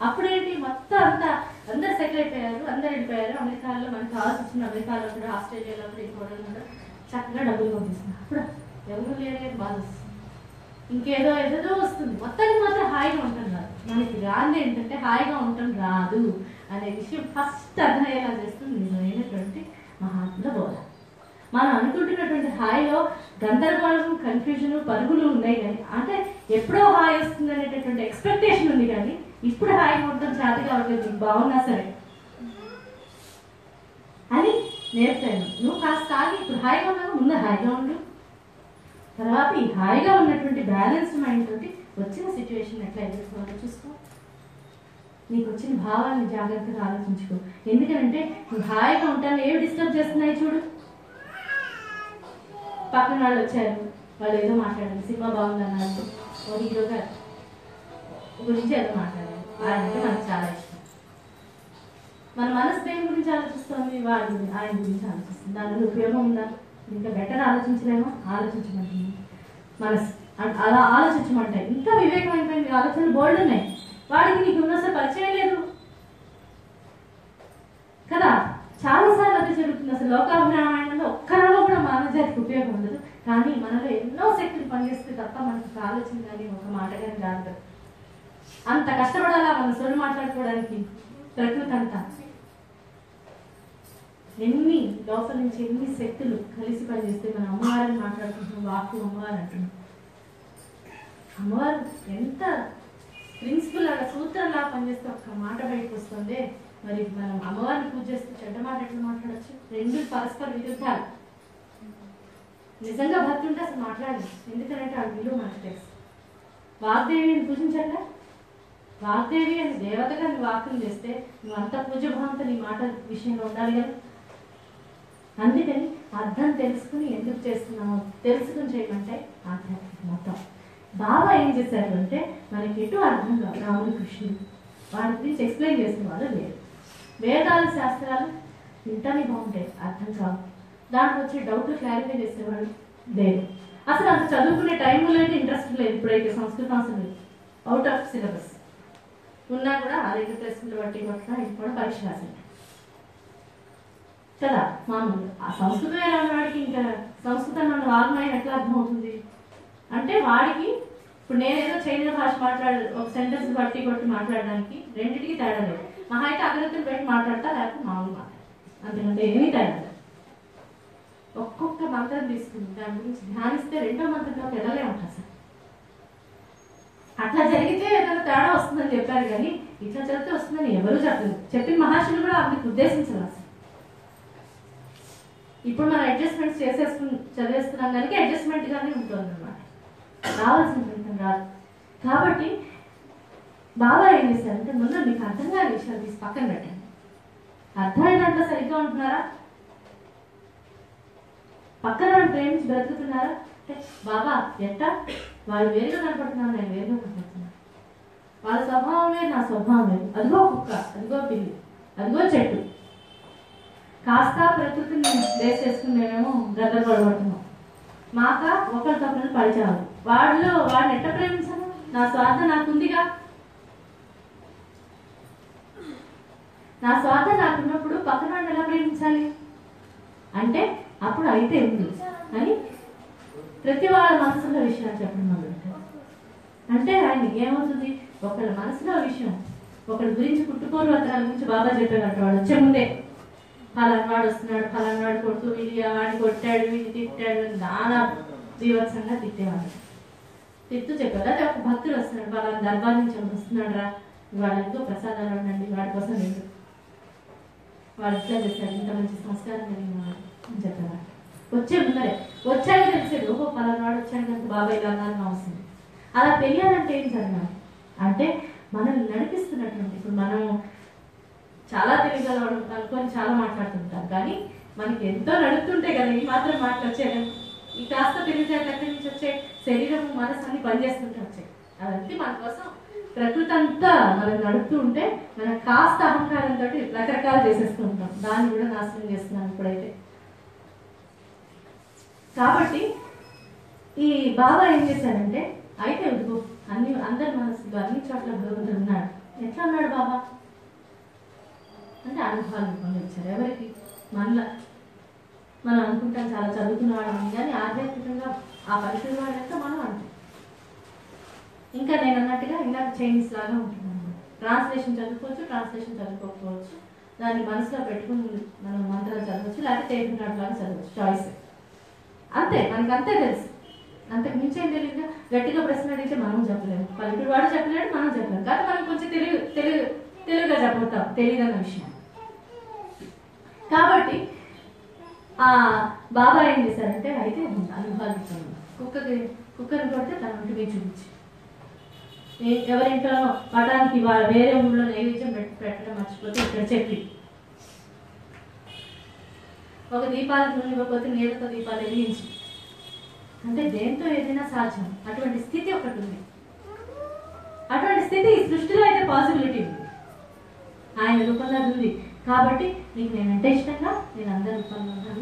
అప్పుడేంటి మొత్తం అంతా అందరు సెటిల్ అయిపోయారు, అందరు వెళ్ళిపోయారు. అమెరికాలో మనకు కావాల్సి వచ్చిన అమెరికాలో కూడా ఆస్ట్రేలియాలో కూడా ఇంకోటి కూడా చక్కగా డబ్బులు పంపిస్తున్నారు. అప్పుడు ఎవరు లేని బాధ వస్తుంది, ఇంకేదో ఏదేదో వస్తుంది. మొత్తానికి మాత్రం హాయిగా ఉంటున్నారు. మనకి రాంది ఏంటంటే హాయిగా ఉండటం రాదు అనే విషయం ఫస్ట్ అర్థమయ్యేలా చేస్తుంది నిజమైనటువంటి మహాత్ముల బోధ. మనం అనుకుంటున్నటువంటి హాయిలో గందరగోళం, కన్ఫ్యూజన్, పరుగులు ఉన్నాయి కానీ అంటే ఎప్పుడో హాయి వస్తుంది అనేటటువంటి ఎక్స్పెక్టేషన్ ఉంది కానీ ఇప్పుడు హాయిగా ఉండటం చేతి కావట్లేదు. బాగున్నా సరే అని నేర్పాను. నువ్వు కాస్త ఆగి ఇప్పుడు హాయిగా ఉన్నావు, ముందు హాయిగా ఉండు. తర్వాత ఈ హాయిగా ఉన్నటువంటి బ్యాలెన్స్ మైండ్ తోటి వచ్చిన సిచ్యువేషన్ ఎట్లా ఎదుర్కోవాలో చూసుకో. నీకు వచ్చిన భావాన్ని జాగ్రత్తగా ఆలోచించుకో. ఎందుకంటే నువ్వు హాయిగా ఉంటాను ఏవి డిస్టర్బ్ చేస్తున్నాయి చూడు. పక్కన వాళ్ళు వచ్చారు, వాళ్ళు ఏదో మాట్లాడారు, సినిమా బాగుందన్నారు, ఒక హీరో గారు గురించి ఏదో మాట్లాడారు. ఆయనంటే మనకు చాలా ఇష్టం. మన మనసు దేని గురించి ఆలోచిస్తుంది, వాడి గురించి, ఆయన గురించి ఆలోచిస్తుంది. దానివల్ల ఉపయోగం ఉందా? ఇంకా బెటర్ ఆలోచించలేమో, ఆలోచించమంటుంది మనసు. అలా ఆలోచించమంటాయి. ఇంకా వివేకమైపోయింది, ఆలోచనలు బోల్డ్ ఉన్నాయి. వాడికి నీకు ఉన్న అసలు పరిచయం లేదు కదా. చాలాసార్లు అది జరుగుతుంది. అసలు లోకాభిరామాయణంలో ఒక్కరిలో కూడా మానవ జాతికి ఉపయోగం ఉండదు. కానీ మనలో ఎన్నో శక్తులు పనిచేస్తే తప్ప మనకు ఆలోచన కానీ ఒక మాట కానీ రాదు. అంత కష్టపడాలా మన సొల్లు మాట్లాడుకోవడానికి ప్రకృతి అంతా. ఎన్ని లోపల నుంచి ఎన్ని శక్తులు కలిసి పనిచేస్తే మన అమ్మవారిని మాట్లాడుకుంటున్నాం. వాక్కు అమ్మవారు అంటున్నాం. అమ్మవారు ఎంత ప్రిన్సిపల్ అలా సూత్రంలా పనిచేస్తే ఒక్క మాట బయటకు వస్తుంది. మరి మనం అమ్మవారిని పూజ చేస్తే చెడ్డ మాట ఎట్లా మాట్లాడచ్చు? రెండు పరస్పర విరుద్ధాలు. నిజంగా భక్తి ఉంటే అసలు మాట్లాడదు. ఎందుకంటే ఆ విలువ మనకు తెలుసు. వాగ్దేవిని పూజించాక వాగ్దేవి అని దేవతగా నీ వాక్యం చేస్తే నువ్వు అంత పూజభావంతో నీ మాట విషయంలో ఉండాలి కదా. అందుకని అర్థం తెలుసుకుని ఎందుకు చేస్తున్నామో తెలుసుకుని చేయమంటే ఆధ్యాత్మిక మొత్తం. బాబా ఏం చేశారు అంటే మనకి ఎటు అర్థం కాదు. రాముడు, కృష్ణుడు వాటి గురించి ఎక్స్ప్లెయిన్ చేసిన వాళ్ళు లేరు. వేదాలు, శాస్త్రాలు వింటానే బాగుంటాయి, అర్థం కావు. దాంట్లో వచ్చే డౌట్లు క్లారిఫై చేసేవాళ్ళు లేరు. అసలు అంత చదువుకునే టైం లేదు, ఇంట్రెస్ట్ లేదు. ఇప్పుడైతే సంస్కృతం అసలు అవుట్ ఆఫ్ సిలబస్ ఉన్నా కూడా అదైతే ప్రశ్నలు బట్టి కొట్టినా ఇది కూడా పరీక్ష రాసింది కదా. మామూలు ఆ సంస్కృతం ఎలా వాడికి ఇంకా సంస్కృతం మన వాగ్మయం ఎట్లా అర్థమవుతుంది అంటే వాడికి ఇప్పుడు నేనేదో చైనా భాష ఒక సెంటెన్స్ బట్టి కొట్టి మాట్లాడడానికి రెండింటికి తేడా లేదు. మహా అయితే అగ్రతను పెట్టి మాట్లాడతా, లేకపోతే మామూలు మాట్లాడతా, అంతకంటే ఏమీ తేడా లేదు. ఒక్కొక్క మంత్రం తీసుకుని దాని గురించి ధ్యానిస్తే రెండో మంత్రంలోకి వెళ్ళలే ఉంటుంది సార్. అట్లా జరిగితే ఏదైనా తేడా వస్తుందని చెప్పారు కానీ ఇట్లా చదివితే వస్తుందని ఎవరూ చెప్పలేదు. చెప్పిన మహర్షులు కూడా అందుకు ఉద్దేశించారు అసలు. ఇప్పుడు మనం అడ్జస్ట్మెంట్స్ చదివేస్తున్నాం కనుక అడ్జస్ట్మెంట్ గానే ఉంటుంది అన్నమాట. రావాల్సిన ఫలితం రాదు. కాబట్టి బాబా ఏం చేశారంటే ముందు మీకు అర్థం కాని విషయాలు తీసి పక్కన పెట్టండి. అర్థమైన దాంట్లో సరిగ్గా ఉంటున్నారా? పక్కన వాళ్ళు ప్రేమించి బ్రతుకుతున్నారా అంటే బాబా ఎట్టా వాళ్ళు వేరుగా కనపడుతున్నారు, నేను వేరుగా కనపడుతున్నాను. వాళ్ళ స్వభావం వేరు, నా స్వభావం వేరు. అదిగో కుక్క, అదిగో పిల్లి, అదిగో చెట్టు. కాస్త ప్రకృతిని బేస్ చేసుకుని మేమేమో గద్దపడబడుతున్నాం. మాక ఒకరికొకరిని పరిచయాలు. వాడిని ఎట్ట ప్రేమించాను? నా స్వార్థం నాకుందిగా. నా స్వార్థం నాకున్నప్పుడు పక్కన వాడిని ఎలా ప్రేమించాలి అంటే అప్పుడు అయితే ఉంది అని ప్రతి వాళ్ళ మనసులో విషయాలు చెప్పడం మొదలుపెట్టారు. అంటే ఆయనకి ఏమవుతుంది, ఒకళ్ళ మనసులో విషయం ఒకరి గురించి పుట్టుపూర్వతరాల గురించి బాబా చెప్పేవాడు. వాడు వచ్చే ముందే ఫలానాడు వస్తున్నాడు, ఫలానాడు కొడుతూ వీడి వాడిని కొట్టాడు, వీడిని తిట్టాడు, నానా దీవత్సంగా తిట్టేవాడు. తిట్టు చెప్పారు. అదే ఒక భక్తుడు వస్తున్నాడు, వాళ్ళ దర్బార్ నుంచి వస్తున్నాడు రా, వాళ్ళతో ప్రసాదాలు ఉండండి, వాడి కోసం లేదు, వాడు ఇట్లా చేశాడు, ఇంత మంచి సంస్కారం కలిగిన వాడు అని చెప్పేవాడు. వచ్చే ముందరే వచ్చాక తెలిసేది, ఓహో ఫలానాడు వచ్చాడు కనుక బాబాయ్ ఇలా అవసరం. అలా తెలియాలంటే ఏం జరగాలి అంటే మనల్ని నడిపిస్తున్నటువంటి, ఇప్పుడు మనం చాలా తెలియగలవాడు అనుకొని చాలా మాట్లాడుతుంటాం, కానీ మనకి ఎంతో నడుస్తుంటే కదా ఈ మాత్రం మాట్లాడేది. ఈ కాస్త తెలివితేటలు ఎక్కడి నుంచి వచ్చాయి? శరీరం మనసు అన్ని పనిచేస్తుంటే వచ్చాయి. అదంతే మన కోసం ప్రకృతి అంతా మనం నడుపుతూ ఉంటే మనం కాస్త అహంకారంతో రకరకాలు చేసేస్తూ ఉంటాం. దాన్ని కూడా నాశనం చేస్తున్నాం ఇప్పుడైతే. కాబట్టి ఈ బాబా ఏం చేశారంటే, అయితే వద్దు అందరి మనసులో అన్ని చోట్ల భగవంతుడు ఉన్నాడు. ఎట్లా ఉన్నాడు బాబా అంటే అనుభవాలు పొందించారు. ఎవరికి? మనలో మనం అనుకుంటాం చాలా చదువుకున్న వాళ్ళని, కానీ ఆధ్యాత్మికంగా ఆ పరిస్థితి వాళ్ళంతా మనం అంటాం. ఇంకా నేను అన్నట్టుగా ఇలా చైన్స్ లాగా ఉంటుంది. ట్రాన్స్లేషన్ చదువుకోవచ్చు, ట్రాన్స్లేషన్ చదువుకోకపోవచ్చు. దాన్ని మనసులో పెట్టుకుని మనం మంత్రాలు చదవచ్చు, లేకపోతే లాగా చదవచ్చు. చాయిస్ అంతే, మనకి అంతే తెలుసు. అంతకు మించి ఏం తెలియదు. గట్టిగా ప్రశ్న అడిగితే మనం చెప్పలేము, పల్లెటూరు వాడు చెప్పలేడు, మనం చెప్పలేము. కానీ మనం కొంచెం తెలుగుగా చెప్పగలుగుతాం తెలియదన్న విషయం. కాబట్టి ఆ బాబా ఏం చేశారంటే, అయితే అనుభవాలు కుక్కర్ని కొడితే తన ఒంటి మీద చూపించి, ఎవరింట్లో పటానికి వేరే ఊళ్ళో నైవేద్యం పెట్టడం మర్చిపోతే ఇక్కడ చెప్పి, ఒక దీపాలకు నూనె ఇవ్వకపోతే నీళ్ళతో దీపాలు వెలిగించి, అంటే దేంతో ఏదైనా సాధ్యం. అటువంటి స్థితి ఒకటి ఉంది. అటువంటి స్థితి ఈ సృష్టిలో అయితే పాసిబిలిటీ ఉంది, ఆయన రూపంలో ఉంది. కాబట్టి నీకు నేనంటే ఇష్టంగా నేను అందరి రూపంలో ఉన్నాను,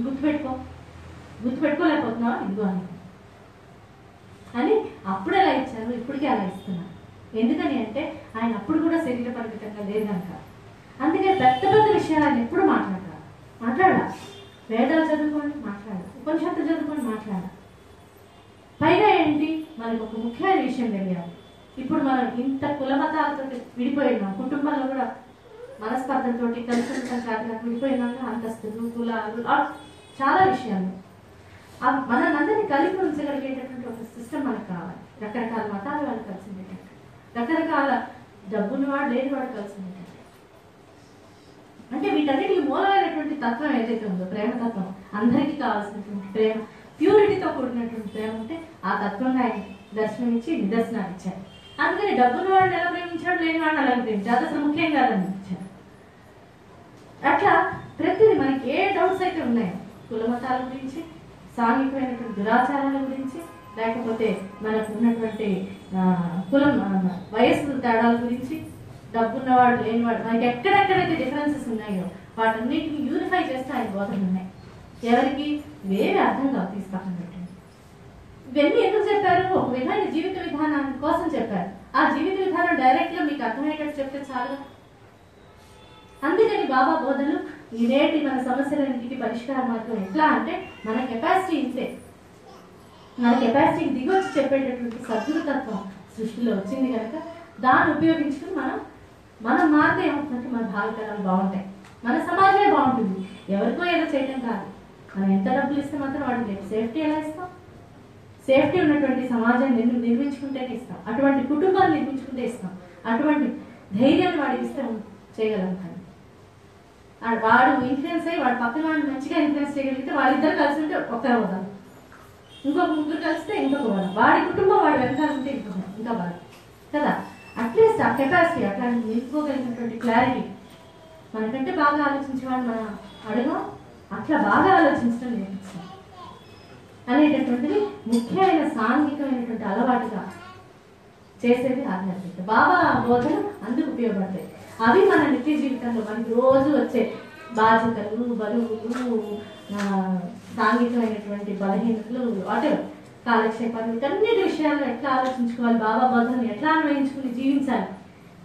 గుర్తుపెట్టుకోలేకపోతున్నావా ఇదిగో అని అప్పుడు ఎలా ఇచ్చాను, ఇప్పటికీ అలా ఇస్తున్నాను. ఎందుకని అంటే ఆయన అప్పుడు కూడా శరీర పరిమితంగా లేదు కనుక. అందుకే పెద్ద పెద్ద విషయాలు ఆయన ఎప్పుడు మాట్లాడాలి. వేదాలు చదువుకోండి మాట్లాడాలి, ఉపనిషత్తులు చదువుకొని మాట్లాడాలి. పైగా ఏంటి, మనకు ఒక ముఖ్యమైన విషయం తెలియాలి. ఇప్పుడు మనం ఇంత కులమతాలతో విడిపోయినాం, కుటుంబంలో కూడా మనస్పర్ధలతో కలిసి ఉండటం కాదు విడిపోయినాక అంతస్తులు కులాలు చాలా విషయాలు. మనందరినీ కలిపి ఉంచగలిగేటటువంటి ఒక సిస్టమ్ మనకు కావాలి. రకరకాల మతాలు వాళ్ళు కలిసి ఉండేటట్టు, రకరకాల డబ్బున్నవాడు లేనివాడు కలిసి ఉండేటట్టు. అంటే వీటన్నిటికి మూలమైనటువంటి తత్వం ఏదైతే ఉందో ప్రేమతత్వం, అందరికీ కావాల్సినటువంటి ప్రేమ, ప్యూరిటీతో కూడినటువంటి ప్రేమ ఉంటే ఆ తత్వంగా ఆయన దర్శనం ఇచ్చి నిదర్శనాలు ఇచ్చారు. అందుకని డబ్బున్న వాడిని ఎలా ప్రేమించాడు, లేని వాడిని అలా ప్రేమించాడు, అది అసలు ముఖ్యం కాదని ఇచ్చారు. అట్లా ప్రతిదీ మనకి ఏ డౌట్స్ అయితే ఉన్నాయో కులమతాల గురించి, సాంఘికమైనటువంటి దురాచారాల గురించి, లేకపోతే మనకు ఉన్నటువంటి కులం వయస్సు తేడాల గురించి, డబ్బున్నవాడు లేనివాడు, మనకి ఎక్కడెక్కడైతే డిఫరెన్సెస్ ఉన్నాయో వాటన్నిటిని యూనిఫై చేస్తే ఆయన బోధనలు ఉన్నాయి. ఎవరికి వేరే అర్థం కావు, తీసి పక్కన పెట్టండి. ఇవన్నీ ఎందుకు చెప్పారు? ఒక విధమైన జీవిత విధానం కోసం చెప్పారు. ఆ జీవిత విధానం డైరెక్ట్ గా మీకు అర్థమయ్యేటట్టు చెప్తే చాలు. అందుకని బాబా బోధనలు ఇదేంటి మన సమస్యలన్నింటికి పరిష్కార మార్గం ఎట్లా అంటే, మన కెపాసిటీ ఇంతే, మన కెపాసిటీకి దిగొచ్చి చెప్పేటటువంటి సద్గురుతత్వం సృష్టిలో వచ్చింది కనుక దాన్ని ఉపయోగించుకుని మనం మారితే ఏమవుతుందంటే మన భావితరాలు బాగుంటాయి, మన సమాజమే బాగుంటుంది. ఎవరికో ఏదో చేయటం కాదు. మనం ఎంత డబ్బులు ఇస్తే మాత్రం వాడికి లేదు. సేఫ్టీ ఎలా ఇస్తాం? సేఫ్టీ ఉన్నటువంటి సమాజాన్ని నిర్మించుకుంటేనే ఇస్తాం, అటువంటి కుటుంబాన్ని నిర్మించుకుంటే ఇస్తాం, అటువంటి ధైర్యాన్ని వాడికి ఇస్తే చేయగలుగుతాం. వాడు ఇన్ఫ్లుయెన్స్ అయ్యి వాడు పక్కన వాడిని మంచిగా ఇన్ఫ్లుయెన్స్ చేయగలిగితే వాళ్ళిద్దరు కలిసి ఉంటే ఒక్కరు అవుతాం, ఇంకొక ముగ్గురు కలిస్తే ఇంకొక వాడు, వాడి కుటుంబం వాడు వెనకాల ఉంటే ఇంకా బాగా కదా. అట్లీస్ట్ ఆ కెపాసిటీ అట్లా నిలుపుకోగలిగినటువంటి క్లారిటీ మనకంటే బాగా ఆలోచించేవాడు మనం అడగం, అట్లా బాగా ఆలోచించడం నేర్పించాం అనేటటువంటిది ముఖ్యమైన సాంఘికమైనటువంటి అలవాటుగా చేసేది ఆధ్యాత్మికత. బాబా బోధనలు అందుకు ఉపయోగపడతాయి. అవి మన నిత్య జీవితంలో మనకి రోజు వచ్చే బాధ్యతలు, బరువులు, సాంఘికమైనటువంటి బలహీనతలు, వాటెవర్ కాలక్షేపాలు, వీటన్నిటి విషయాల్లో ఎట్లా ఆలోచించుకోవాలి, బాబా బోధనలు ఎట్లా అన్వయించుకుని జీవించాలి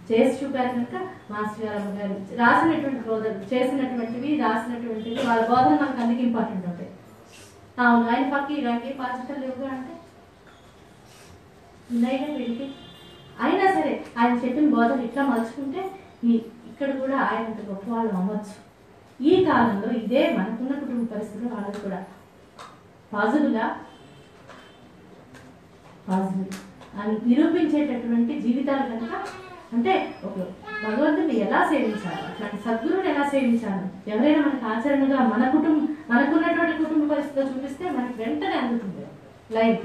చేసి చూపారు కనుక మాస్టర్ గారు రాసినటువంటి బోధనలు చేసినటువంటివి రాసినటువంటివి వాళ్ళ బోధనలు మనకు అందుకు ఇంపార్టెంట్ అవుతాయి. అవును, ఆయన పక్కకి ఇలాంటి బాధ్యతలు లేవుగా అంటే ఉన్నాయిగా వీడికి. అయినా సరే ఆయన చెప్పిన బోధనలు ఇట్లా మలుచుకుంటే ఇక్కడ కూడా ఆయనంత గొప్ప వాళ్ళు అవ్వచ్చు. ఈ కాలంలో ఇదే మనకున్న కుటుంబ పరిస్థితులు వాళ్ళకి కూడా పాజిబుల్ అని నిరూపించేటటువంటి జీవితాలు కనుక. అంటే ఒక భగవంతుని ఎలా సేవించాలి, అట్లాంటి సద్గురువుని ఎలా సేవించాలి, ఎవరైనా మనకు ఆచరణగా మనకున్నటువంటి కుటుంబ పరిస్థితిలో చూపిస్తే మనకి వెంటనే అందుతుంది లైవ్.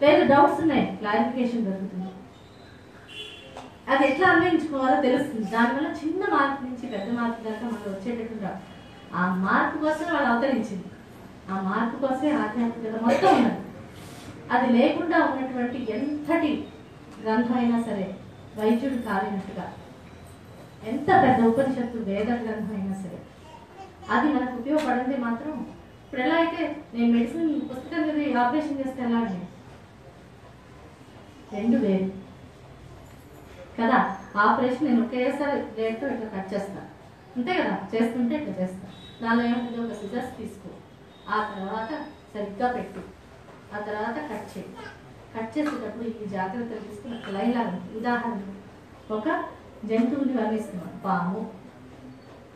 లేదు డౌట్స్ ఉన్నాయి, క్లారిఫికేషన్ దొరుకుతుంది. అది ఎట్లా అన్వయించుకోవాలో తెలుస్తుంది. దానివల్ల చిన్న మార్పు నుంచి పెద్ద మార్పు దాకా మనకు వచ్చేటట్టు ఆ మార్పు కోసం వాళ్ళు అవతరించింది. ఆ మార్పు కోసమే ఆధ్యాత్మికత మొత్తం ఉన్నది. అది లేకుండా ఉన్నటువంటి ఎంతటి గ్రంథం అయినా సరే వైద్యుడు కాలినట్టుగా, ఎంత పెద్ద ఉపనిషత్తు వేద గ్రంథం అయినా సరే అది మనకు ఉపయోగపడింది మాత్రం. ఇప్పుడు ఎలా అయితే నేను మెడిసిన్ పుస్తకం చదివి ఆపరేషన్ చేస్తే ఎలా అండి, రెండు వేరు కదా. ఆపరేషన్ నేను ఒకేసారి బ్లేడ్తో ఇట్లా కట్ చేస్తాను అంతే కదా, చేస్తుంటే ఇట్లా చేస్తాను. దానిలో ఏముంటుంది, ఒక సిజర్స్ తీసుకో, ఆ తర్వాత సరిగ్గా పెట్టు, ఆ తర్వాత కట్ చేయి. కట్ చేసేటప్పుడు ఈ జాగ్రత్తలు తీసుకుని ఒక లైన్ లాగా ఉంటుంది. ఉదాహరణ, ఒక జంతువుని వర్ణిస్తున్నాను, పాము.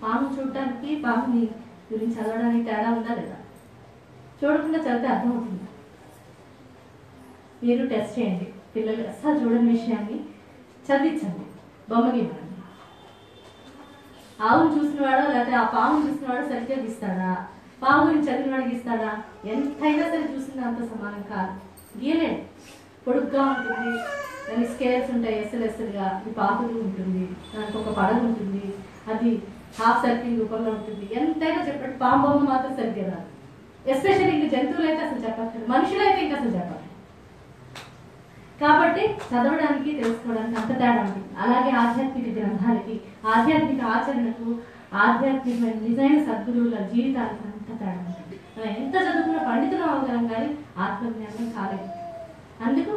పాము చూడటానికి పాముని గురించి చదవడానికి తేడా ఉందా లేదా? చూడకుండా చదివితే అర్థమవుతుంది. మీరు టెస్ట్ చేయండి, పిల్లలు అస్సలు చూడని విషయాన్ని చదివించండి, బొమ్మ గీయండి. ఆవును చూసినవాడో లేకపోతే ఆ పామును చూసినవాడో సరిగ్గా గీస్తాడా? పాము గురించి చదివినవాడు గీస్తాడా? ఎంతైనా సరే చూసింది అంత సమానం కాదు, గీయలేడు. పొడుగ్గా ఉంటుంది, దానికి స్కేల్స్ ఉంటాయి, ఎస్ఎల్ఎస్ఎల్గా, ఇది పాకులు ఉంటుంది, దానికి ఒక పడగ ఉంటుంది, అది హాఫ్ సర్కిల్ రూపంలో ఉంటుంది. ఎంతైనా చెప్పండి, పాము బొమ్మ మాత్రం సరిగ్గా రాదు. ఎస్పెషల్లీ ఇంక జంతువులు అయితే అసలు చెప్పట్లేదు, మనుషులు అయితే ఇంకా అసలు చెప్పట్లేదు. కాబట్టి చదవడానికి తెలుసుకోవడానికి అంత తేడా ఉంటుంది. అలాగే ఆధ్యాత్మిక గ్రంథాలకి, ఆధ్యాత్మిక ఆచరణకు, ఆధ్యాత్మిక నిజమైన సద్గురువుల జీవితాలకు అంత తేడా ఉంటుంది. మనం ఎంత చదువుకున్న పండితులు అవగలం కానీ ఆత్మజ్ఞానం కాలేదు. అందుకు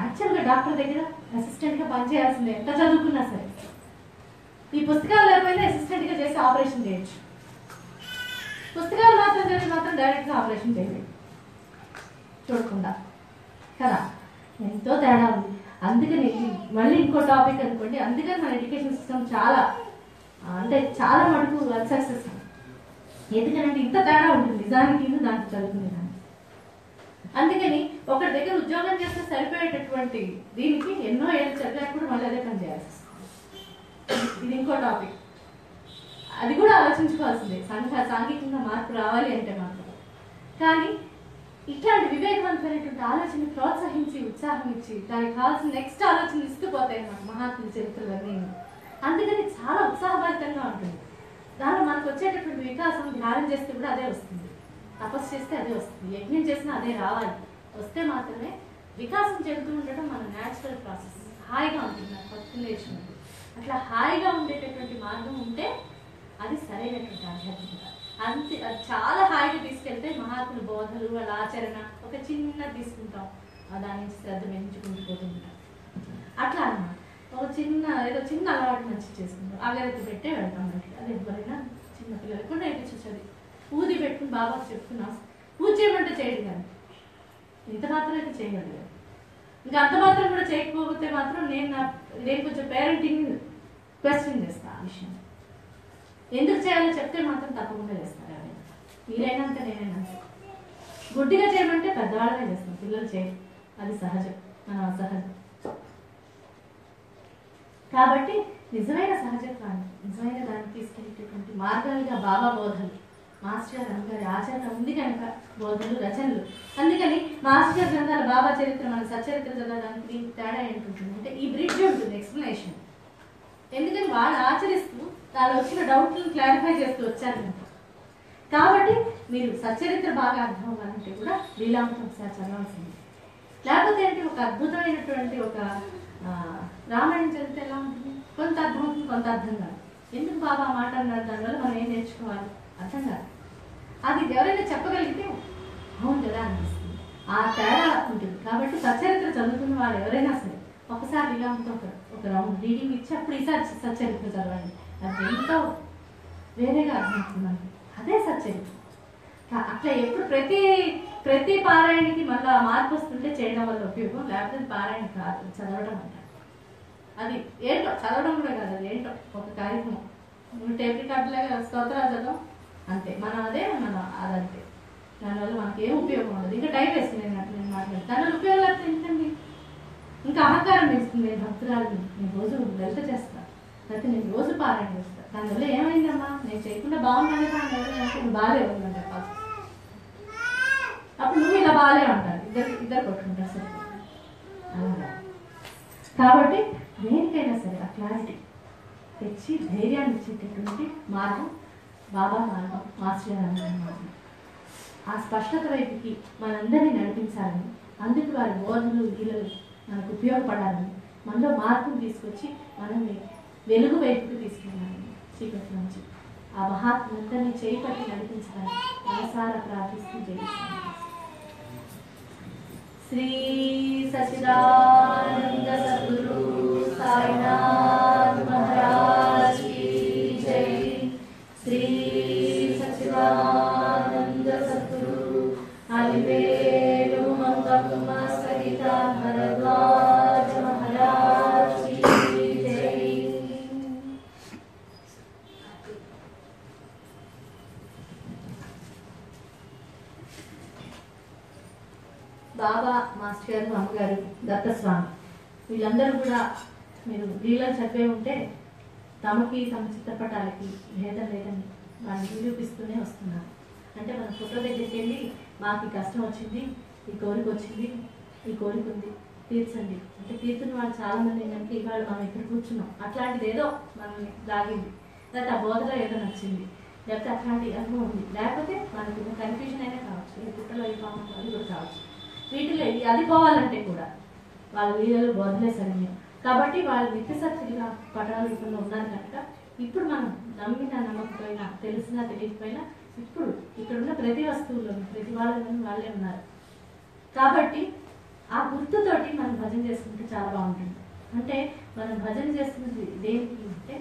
యాక్చువల్గా డాక్టర్ దగ్గర అసిస్టెంట్గా పనిచేయాల్సిందే, ఎంత చదువుకున్నా సరే. ఈ పుస్తకాలు లేకపోయినా అసిస్టెంట్గా చేసి ఆపరేషన్ చేయొచ్చు, పుస్తకాలు మాత్రం చదివి మాత్రం డైరెక్ట్గా ఆపరేషన్ చేయలేదు చూడకుండా కదా. ఎంతో తేడా ఉంది. అందుకని మళ్ళీ ఇంకో టాపిక్ అనుకోండి, అందుకని మన ఎడ్యుకేషన్ సిస్టమ్ చాలా అంటే చాలా మటుకు అన్సక్సెస్. ఎందుకంటే ఇంత తేడా ఉంటుంది నిజానికి దానికి చదువుకునే దానికి. అందుకని ఒకరి దగ్గర ఉద్యోగం చేస్తే సరిపోయేటటువంటి దీనికి ఎన్నో ఏళ్ళు చదివాక కూడా మళ్ళీ అదే పని చేయాల్సి వస్తుంది. ఇది ఇంకో టాపిక్, అది కూడా ఆలోచించుకోవాల్సిందే. సాంఘికంగా మార్పు రావాలి అంటే మాత్రం. కానీ ఇట్లాంటి వివేకవంతమైనటువంటి ఆలోచన ప్రోత్సహించి ఉత్సాహం ఇచ్చి దానికి కావాల్సిన నెక్స్ట్ ఆలోచన ఇస్తూ పోతాయి మనకు మహాత్ముల చరిత్రలన్నీ. అందుకని చాలా ఉత్సాహభరితంగా ఉంటుంది. దానిలో మనకు వచ్చేటటువంటి వికాసం ధ్యానం చేస్తే కూడా అదే వస్తుంది, తపస్సు చేస్తే అదే వస్తుంది, యజ్ఞం చేసినా అదే రావాలి. వస్తే మాత్రమే వికాసం చెందుతూ ఉండటం మన న్యాచురల్ ప్రాసెస్. హాయిగా ఉంటుంది, నాకు పర్కులేషన్ ఉంది. అట్లా హాయిగా ఉండేటటువంటి మార్గం ఉంటే అది సరైనటువంటి ఆధ్యాత్మికత. అంతే, అది చాలా హాయిగా తీసుకెళ్తే మహాత్ముల బోధలు వాళ్ళ ఆచరణ ఒక చిన్న తీసుకుంటాం, దాని నుంచి శ్రద్ధ పెంచుకుంటూ పోతుంటాం. అట్లా అన్నమాట. ఒక చిన్న ఏదో చిన్న అలవాటు మంచి చేసుకుంటాం, అగరత్తి పెట్టే వెళ్తాం బయటికి. అది ఎవరైనా చిన్న పిల్లలకు కూడా నేర్పించదు. ఊది పెట్టుకుని బాబాకు చెప్తున్నా, పూజ చేయమంటే చేయడు కానీ ఇంత మాత్రం అయితే చేయగలిగారు. ఇంకా అంత మాత్రం కూడా చేయకపోతే మాత్రం నేను కొంచెం పేరెంటింగ్ క్వశ్చన్ చేస్తాను. ఆ విషయం ఎందుకు చేయాలో చెప్తే మాత్రం తప్పకుండా చేస్తారు. ఎవరైనా మీరైనంత నేనైనంత. గుడ్డిగా చేయమంటే పెద్దవాళ్ళనే చేస్తాం, పిల్లలు చేయరు, అది సహజం, మన అసహజం. కాబట్టి నిజమైన సహజత్వాన్ని, నిజమైన దాన్ని తీసుకెళ్ళేటటువంటి మార్గాలుగా బాబా బోధలు, మాస్టర్ గారి ఆచరణ ఉంది కనుక బోధలు, రచనలు. అందుకని మాస్టర్ గ్రంథాల బాబా చరిత్ర, మన సచరిత్ర చదవడానికి దీనికి తేడా ఏంటుంటుంది అంటే ఈ బ్రిడ్జ్ ఉంటుంది, ఎక్స్ప్లెనేషన్. ఎందుకని వాళ్ళు ఆచరిస్తూ వాళ్ళు వచ్చిన డౌట్లను క్లారిఫై చేస్తూ వచ్చారు. కాబట్టి మీరు సచరిత్ర బాగా అర్థం అవ్వాలంటే కూడా లీలామృతం ఒకసారి చదవాల్సింది. లేకపోతే ఏంటి, ఒక అద్భుతమైనటువంటి ఒక రామాయణం చదివితే ఎలా ఉంటుంది, కొంత అర్థమవుతుంది, కొంత అర్థం కాదు. ఎందుకు బాబా మాట అన్నారు, దానివల్ల మనం ఏం నేర్చుకోవాలి అర్థం కాదు. అది ఎవరైనా చెప్పగలిగితే అవును కదా అనిపిస్తుంది. ఆ తేడా ఉంటుంది. కాబట్టి సచరిత్ర చదువుతున్న వాళ్ళు ఎవరైనా సరే ఒకసారి లీలామృతం ఒక రౌండ్ రీడింగ్ ఇచ్చి అప్పుడు ఈసారి సచరిత్ర చదవండి. అది ఎంతో వేరేగా అర్థమవుతున్నాను, అదే సచరిత్ర. అట్లా ఎప్పుడు ప్రతి పారాయణకి మళ్ళీ మార్పు వస్తుంటే చేయడం వల్ల ఉపయోగం, లేకపోతే పారాయణ కాదు చదవడం అంటారు. అది ఏంటో చదవడం కూడా కాదు, అది ఏంటో ఒక కార్యక్రమం. నువ్వు టేప్ రికార్డులాగా స్తోత్రాలు చదవం అంతే, మనం అదంతే. దానివల్ల మనకి ఏం ఉపయోగం ఉండదు. ఇంకా టైం వేస్తుంది నేను మాట్లాడతాను. దానివల్ల ఉపయోగం లేకపోతే ఏంటండి, ఇంకా అహంకారం వేస్తుంది. నేను భక్తురాలు, నేను రోజు లలిత చేస్తాను, లేకపోతే నేను రోజు పారాయణ చేస్తాను. దానివల్ల ఏమైందమ్మా, నేను చేయకుండా బాగున్నాను కానీ నువ్వు బాగాలేవు అని చెప్పాలి. అప్పుడు నువ్వు ఇలా బాగాలేవు అంటారు, ఇద్దరు కొట్టుకుంటారు సరే. అలాగా కాబట్టి దేనికైనా సరే ఆ క్లారిటీ తెచ్చి ధైర్యాన్ని ఇచ్చేటటువంటి మార్గం బాబా మార్గం, మాస్టర్ గారి మార్గం. ఆ స్పష్టత వైపుకి మనందరినీ నడిపించాలని అందుకు వారి బోధనలు లీలలు మనకు ఉపయోగపడాలని, మనలో మార్పులు తీసుకొచ్చి మనల్ని వెలుగు వైపుకు తీసుకెళ్ళాలని చీకటి నుంచి ఆ మహాత్ములందరినీ చేయి పట్టి నడిపించడానికి మనసారా ప్రార్థిస్తూ చేయిస్తాను. శ్రీ సచిదానంద సద్గురు సాయినాథ్ మహారాజ్ की जय। శ్రీ సచిదానంద సద్గురు అలివేలు మంగమ్మ సహిత భరద్వాజ మహారాజ్ की जय। బాబా మాస్టర్ గారు, అమ్మగారు, దత్తస్వామి వీళ్ళందరూ కూడా మీరు లీలలు చదివే ఉంటే తమకి తమ చిత్రపటాలకి భేదం లేదని వాళ్ళని నిరూపిస్తూనే వస్తున్నారు. అంటే మన ఫోటో దగ్గరికి వెళ్ళి మాకు ఈ కష్టం వచ్చింది, ఈ కోరిక వచ్చింది, ఈ కోరిక ఉంది, తీర్చండి అంటే తీర్చిన వాళ్ళు చాలామంది ఏంటంటే ఇవాళ మనం ఇక్కడ కూర్చున్నాం అట్లాంటిది ఏదో మనల్ని లాగింది, లేకపోతే ఆ బోధలో ఏదో నచ్చింది, లేకపోతే అట్లాంటి అనుభవం ఉంది, లేకపోతే మనకి కన్ఫ్యూజన్ అయినా కావచ్చు, ఈ పుట్టలో ఈ పాము అది కూడా కావచ్చు. వీటిలో అది పోవాలంటే కూడా వాళ్ళ వీళ్ళలో బోధలే సరైన. కాబట్టి వాళ్ళు నిత్య సత్యులుగా పటాల రూపంలో ఉన్నారు కనుక ఇప్పుడు మనం నమ్మినా నమ్మకపోయినా, తెలిసినా తెలియకపోయినా ఇప్పుడు ఇక్కడ ఉన్న ప్రతి వస్తువులోనూ ప్రతి వాళ్ళలోనూ వాళ్ళే ఉన్నారు. కాబట్టి ఆ గుర్తుతోటి మనం భజన చేసుకుంటే చాలా బాగుంటుంది. అంటే మనం భజన చేస్తున్నది దేనికి అంటే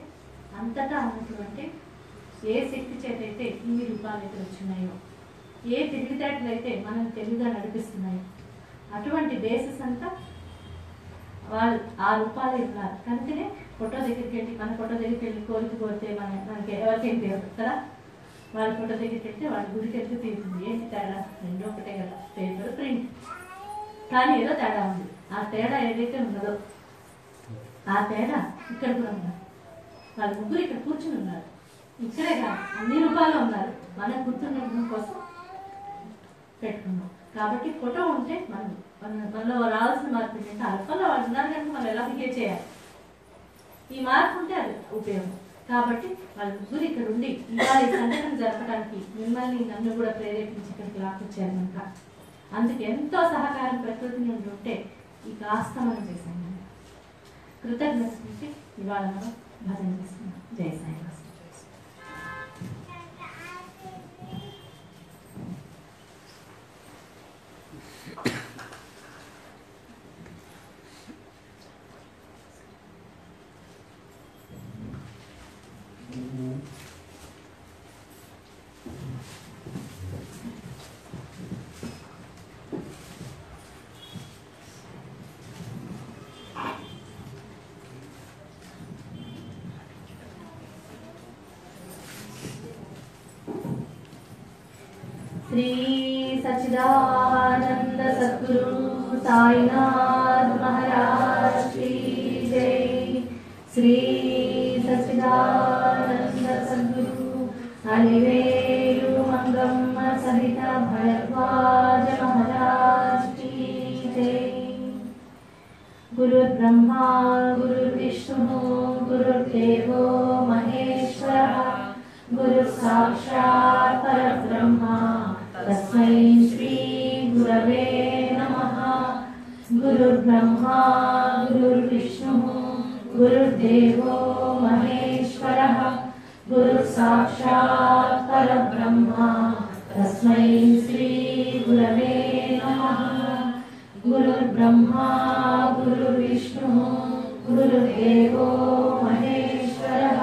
అంతటా ఉన్నటువంటి ఏ శక్తి చేత అయితే ఇన్ని రూపాలు అయితే వచ్చినాయో, ఏ తెలివితేటలు అయితే మనం తెలుగుగా నడిపిస్తున్నాయో అటువంటి బేసిస్ అంతా వాళ్ళు ఆ రూపాలే ఉన్నారు. కనుకనే ఫోటో దగ్గరికి వెళ్ళి మన ఫోటో దగ్గరికి వెళ్ళి కోరిక కోరితే మనకి ఎవరికేం తీరదు కదా. వాళ్ళ ఫోటో దగ్గరికి వెళ్తే వాళ్ళ గుడికి వెళ్తే తీరుతుంది. ఏంటి తేడా? రెండో ఒకటే కదా, పేపర్ ప్రింట్. కానీ ఏదో తేడా ఉంది. ఆ తేడా ఏదైతే ఉన్నదో ఆ తేడా ఇక్కడ కూడా ఉన్నారు. వాళ్ళ ముగ్గురు ఇక్కడ కూర్చుని ఉన్నారు. ఇక్కడే కాదు, అన్ని రూపాల్లో ఉన్నారు. మనం గుర్తుండడం కోసం పెట్టుకున్నాం. కాబట్టి ఫోటో ఉంటే మనలో రావాల్సిన మార్పు ఏంటంటే ఆ రూపంలో వాళ్ళు ఉన్నారు కనుక మనం ఎలా బిహేవ్ చేయాలి, ఈ మార్పు ఉంటే అది ఉపయోగం. కాబట్టి వాళ్ళ ముగ్గురు ఇక్కడ ఉండి ఇవాళ ఈ సంఘటన జరపడానికి మిమ్మల్ని నన్ను కూడా ప్రేరేపించి ఇక్కడికి లాక్కొచ్చారు కనుక అందుకు ఎంతో సహకారం ప్రకృతి నుండి ఉంటే ఈ కాస్త మనం చేశాం. కృతజ్ఞత నుంచి ఇవాళ మనం భజన చేస్తున్నాం. జై సాయి. श्री सच्चिदानंद सद्गुरु साईनाथ महाराज की जय। श्री सच्चिदानंद सद्गुरु अलिवेलु मंगम्म सहित भरद्वाज महाराज की जय। गुरुर्ब्रह्मा गुरुर्विष्णु गुरुर्देवो महेश्वरः गुरु साक्षात् परब्रह्मा तस्मै श्री गुरवे नमः। गुरुर्ब्रह्मा गुरुर्विष्णु गुरुर्देवो महेश्वरः गुरु साक्षात् परब्रह्मा तस्मै श्री गुरवे नमः। गुरुर्ब्रह्मा गुरुर्विष्णु गुरुर्देवो महेश्वरः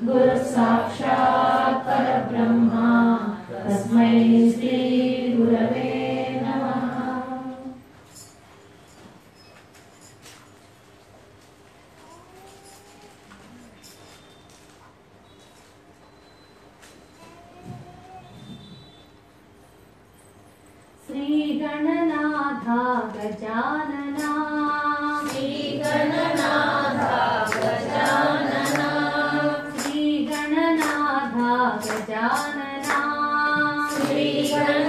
गुरु साक्षात् परब्रह्मा तस्मै श्री गुरवे नमः। श्री गणनाथा गजानना श्री गणनाथा गजानना श्री गणनाथा गजानना श्री गण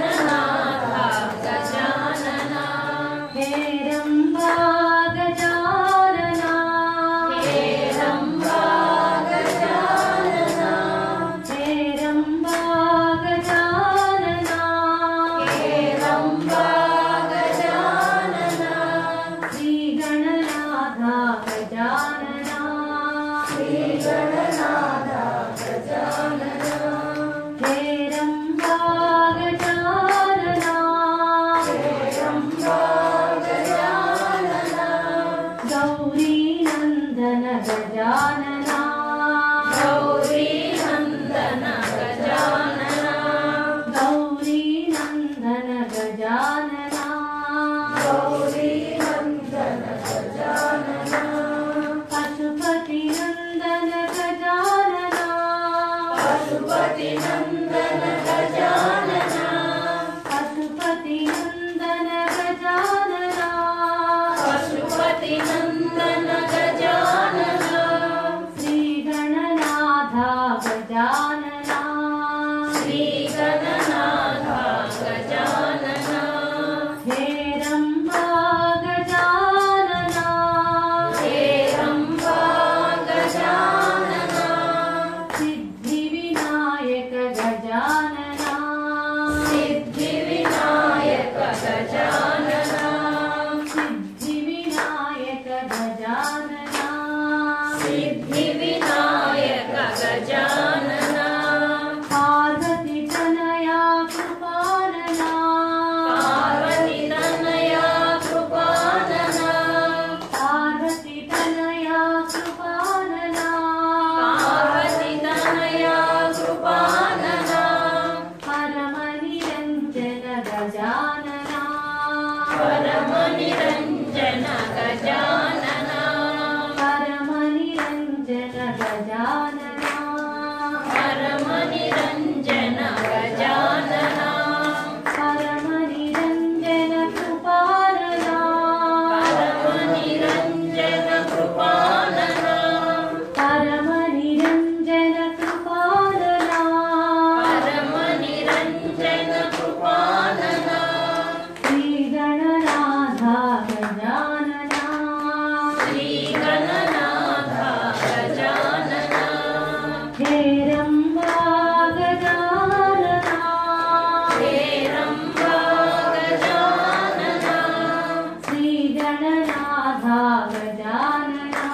गजानना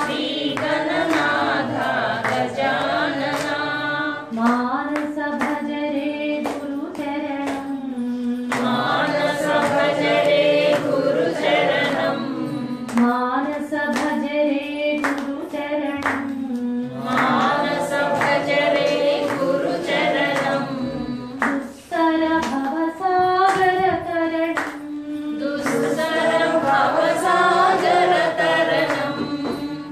श्रीगणनाथा गजानना मानस भज रे गुरुचरणं मानस भज रे गुरुचरणं मानस भज रे गुरुचरणं मानस भज रे गुरुचरणं दुस्तर भवसागर तरणं दुस्तर भवसागर तरणं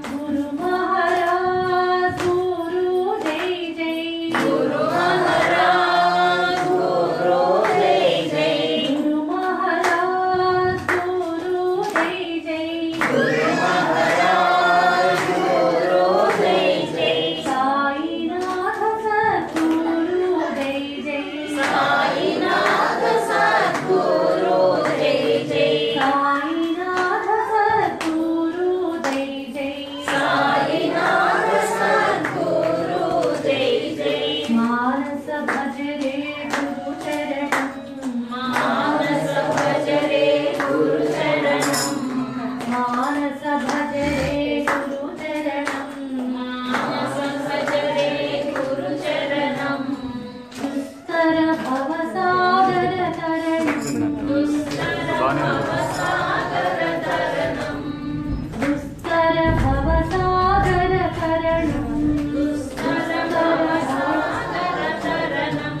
गुरु महाराज गुरु जय जय गुरु महाराज गुरु जय जय गुरु महाराज गुरु जय जय गुरु महाराज गुरु जय जय साईनाथ सद्गुरु जय जय साईनाथ सद्गुरु जय जय साईनाथ सद्गुरु जय जय साईनाथ सद्गुरु जय जय मानस भज रे गुरु चरणं मानस भज रे गुरु चरणं मानस भज रे गुरु चरणं मानस भज रे गुरु चरणं दुस्तर भवसागर तरणं दुस्तर भवसागर तरणं दुस्तर भवसागर तरणं दुस्तर भवसागर तरणं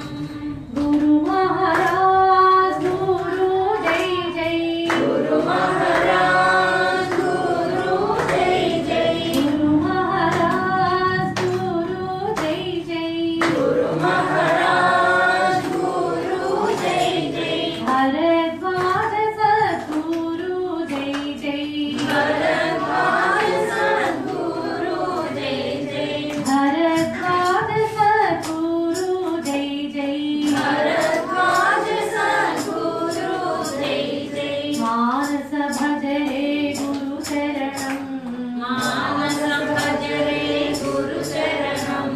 गुरु महाराज गुरु जय जय गुरु महाराज गुरु जय जय गुरु महाराज गुरु जय जय गुरु महाराज गुरु जय जय भरद्वाज सद्गुरु जय जय भरद्वाज सद्गुरु जय जय भरद्वाज सद्गुरु जय जय भरद्वाज सद्गुरु जय जय मानस भज रे गुरु चरणं मानस भज रे गुरु चरणं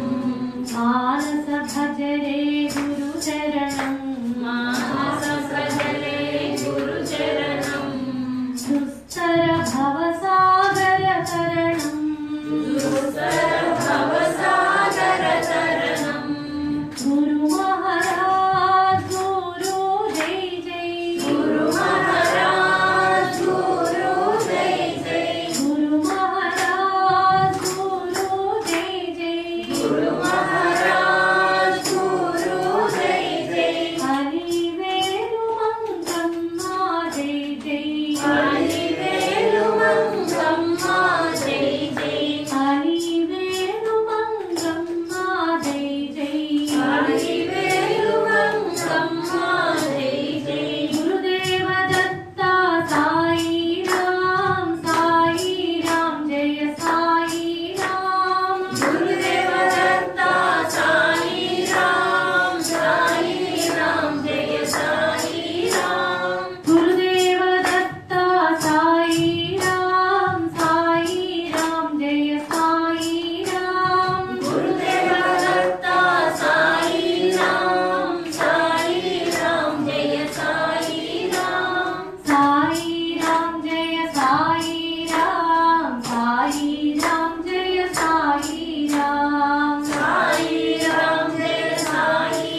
मानस भज रे गुरु चरणं मानस भज रे गुरु चरणं दुस्तर भवसागर तरणं दुस्तर भवसागर तरणं गुरु महाराज गुरु जय जय गुरु महाराज गुरु जय जय गुरु महाराज गुरु जय जय गुरु महाराज गुरु जय जय हरि वेणु मंगम्मा जय जय हरि वेणु मंगम्मा जय जय हरि वेणु मंगम्मा जय जय हरि वेणु मंगम्मा जय जय गुरुदेव दत्ता साई राम जय साई राम गुरुदेव दत्ता साई राम जय साई राम गुरुदेव दत्ता साई राम जय साई राम गुरुदेव दत्ता साई राम जय साई राम साई राम जय साई राम जय साई राम साई राम जय साई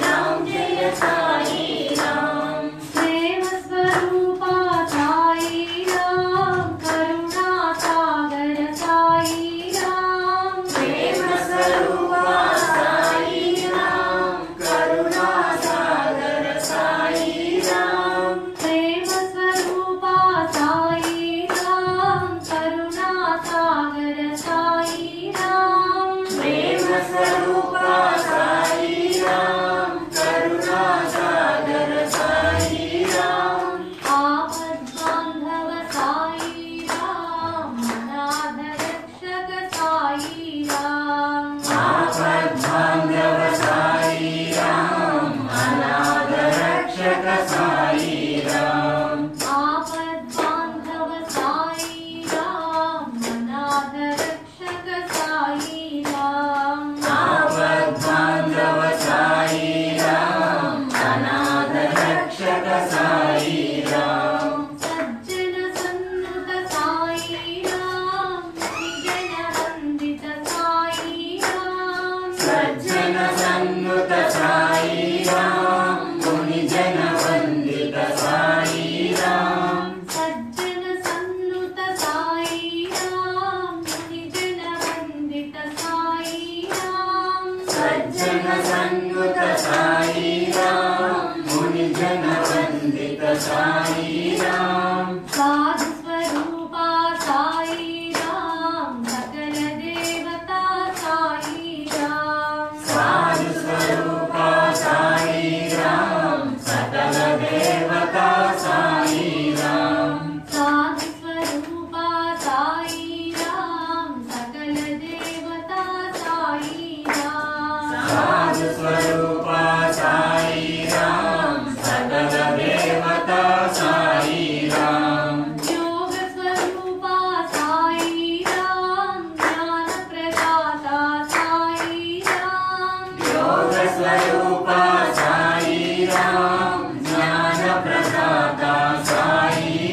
राम जय साई राम प्रेम स्वरूपा साई राम करुणा सागर साई राम प्रेम स्वरूपा साई राम करुणा सागर साई राम प्रेम स्वरूपा साई राम करुणा सागर साई राम प्रेम स्वरूपा साई राम करुणा सागर साई राम आपद बांधव साई राम अनाथ रक्षक साई राम आपद बांधव साई राम अनाथ रक्षक साई राम आपद बांधव साई राम अनाथ रक्षक साई राम आपद बांधव साई साई राम साधु स्वरूपा साई राम सकल देवता साई राम साधु स्वरूपा साई राम सकल देवता साई राम साधु स्वरूपा साई राम सकल देवता साई राम साधु स्वरूपा साई राम सकल देवता साई राम योग स्वरूपा साई राम ज्ञान प्रदाता साई राम योग स्वरूपा साई राम ज्ञान प्रदाता साई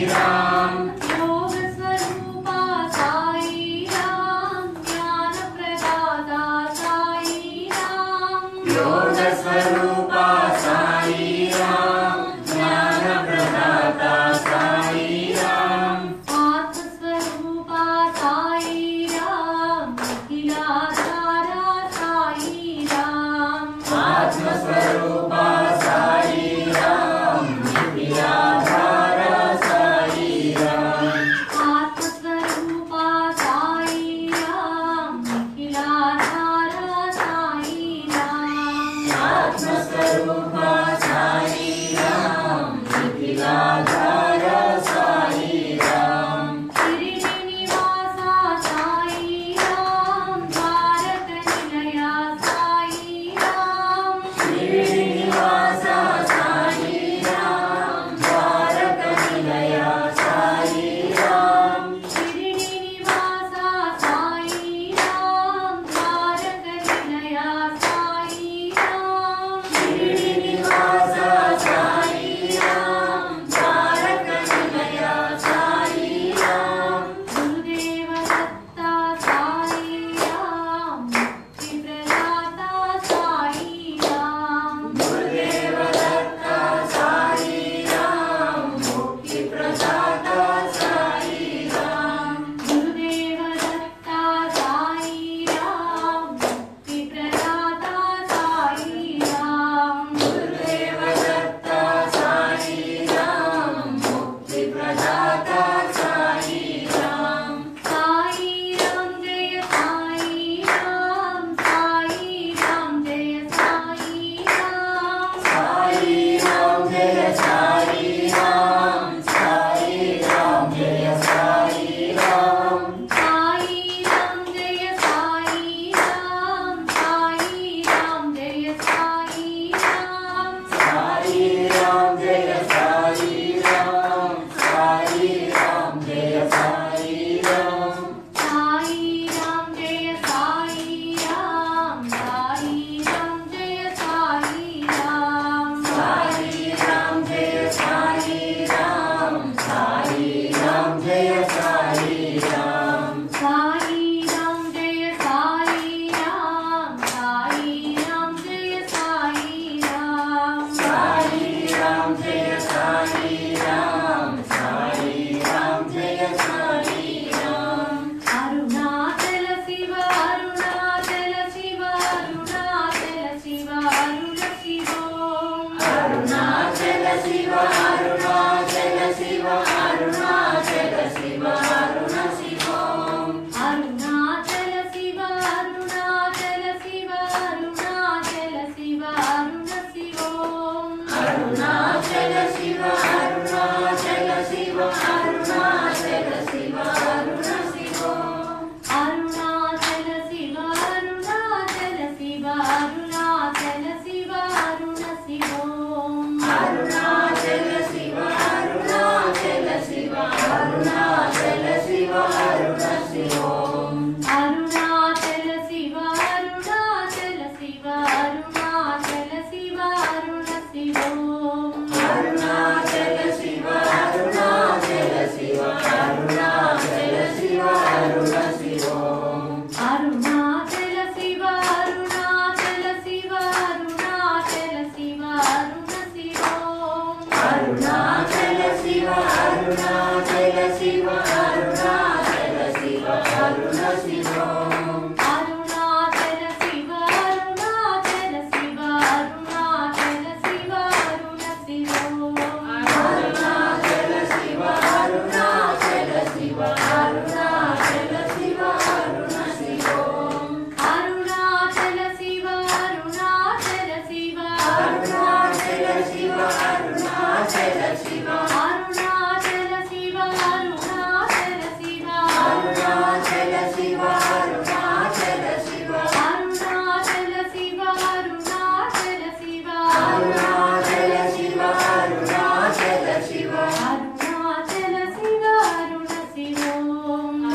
शिव अरुणाचल शिव अरुणाचल शिव अरुणाचल शिव अरुणाचल शिव अरुणाचल शिव अरुणाचल शिव अरुणाचल शिव अरुणाचल शिव अरुणाचल शिव अरुण शिव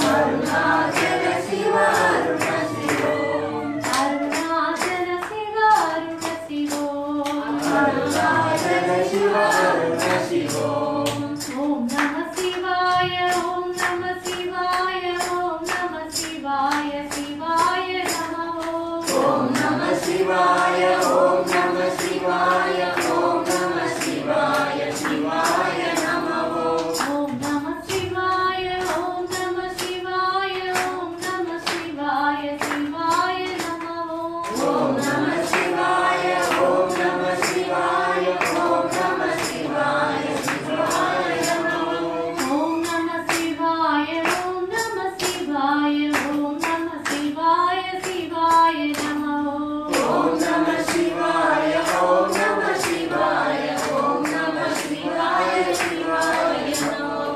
अरुणाचल शिव अरुण शिव अरुणाचल शिव अरुण शिव अरुणाचल शिव अरुण शिव ओम नमः शिवाय ओम नमः शिवाय ओम नमः शिवाय शिवाय नमः ओम नमः शिवाय ओम नमः शिवाय ओम नमः शिवाय शिवाय नमः ओम नमः शिवाय ओम नमः शिवाय ओम नमः शिवाय शिवाय नमः ओम नमः शिवाय ओम नमः शिवाय ओम नमः शिवाय शिवाय नमः ओम नमः शिवाय ओम नमः शिवाय ओम नमः शिवाय शिवाय नमः ओम नमः शिवाय ओम नमः शिवाय ओम नमः शिवाय शिवाय नमः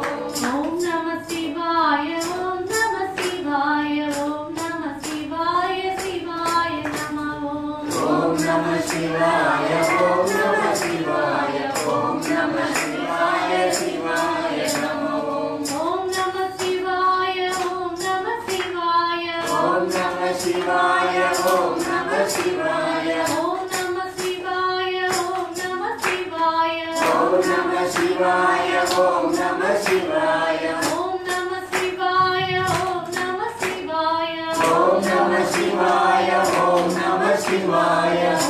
ओम नमः शिवाय ओम नमः शिवाय ओम नमः शिवाय शिवाय नमः ओम नमः शिवाय ओम नमः शिवाय ओम नमः शिवाय शिवाय नमः ओम नमः शिवाय ओम नमः शिवाय ओम नमः शिवाय ओम नमः शिवाय ओम नमः शिवाय ओम नमः शिवाय ओम नमः शिवाय ओम नमः शिवाय ओम नमः शिवाय ओम नमः शिवाय ओम नमः शिवाय ओम नमः शिवाय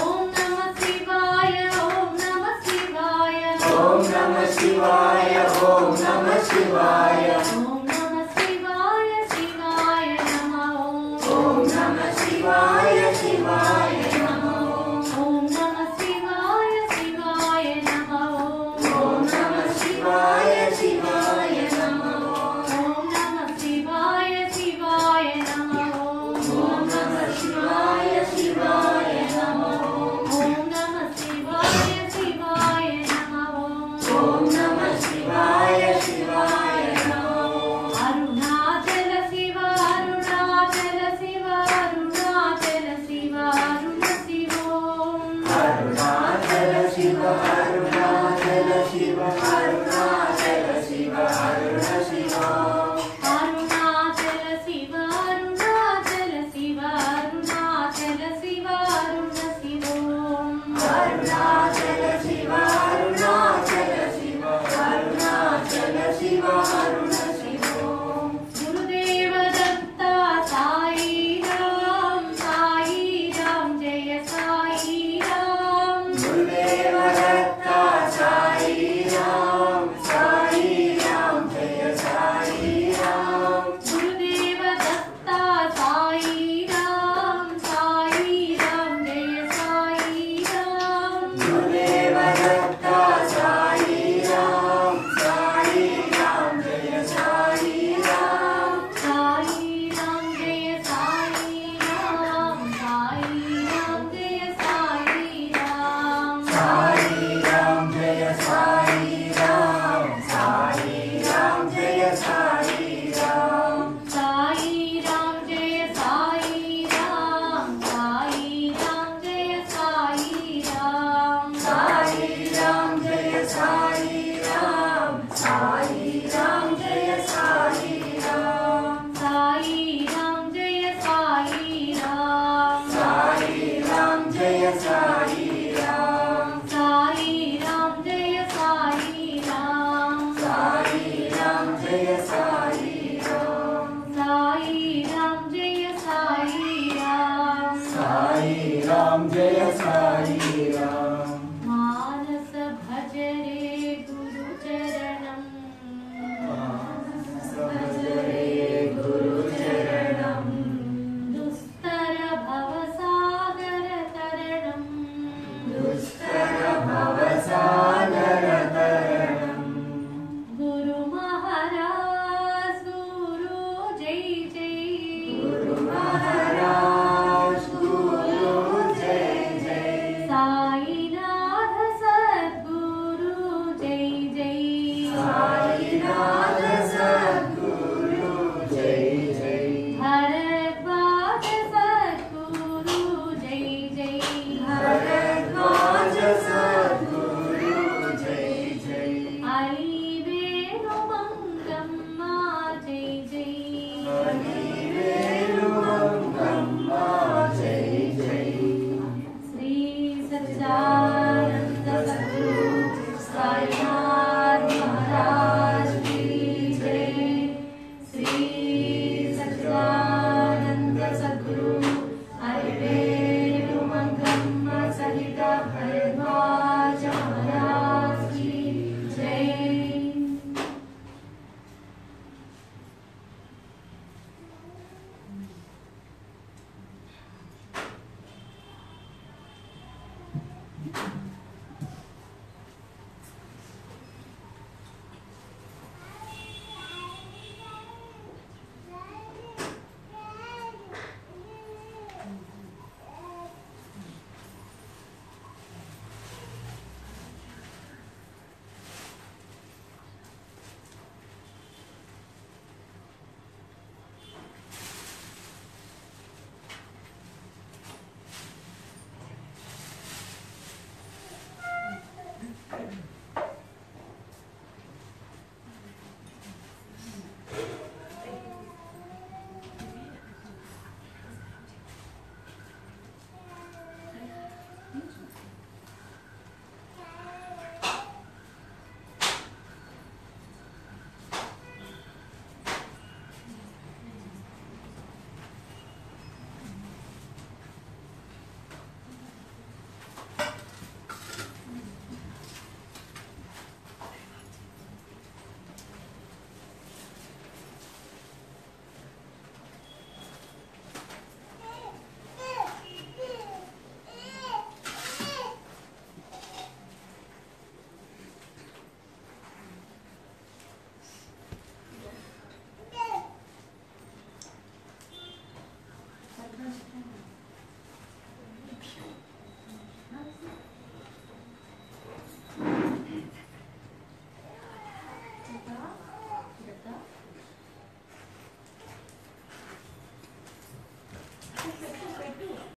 ओम नमः शिवाय ओम नमः शिवाय ओम नमः शिवाय ओम नमः शिवाय ओम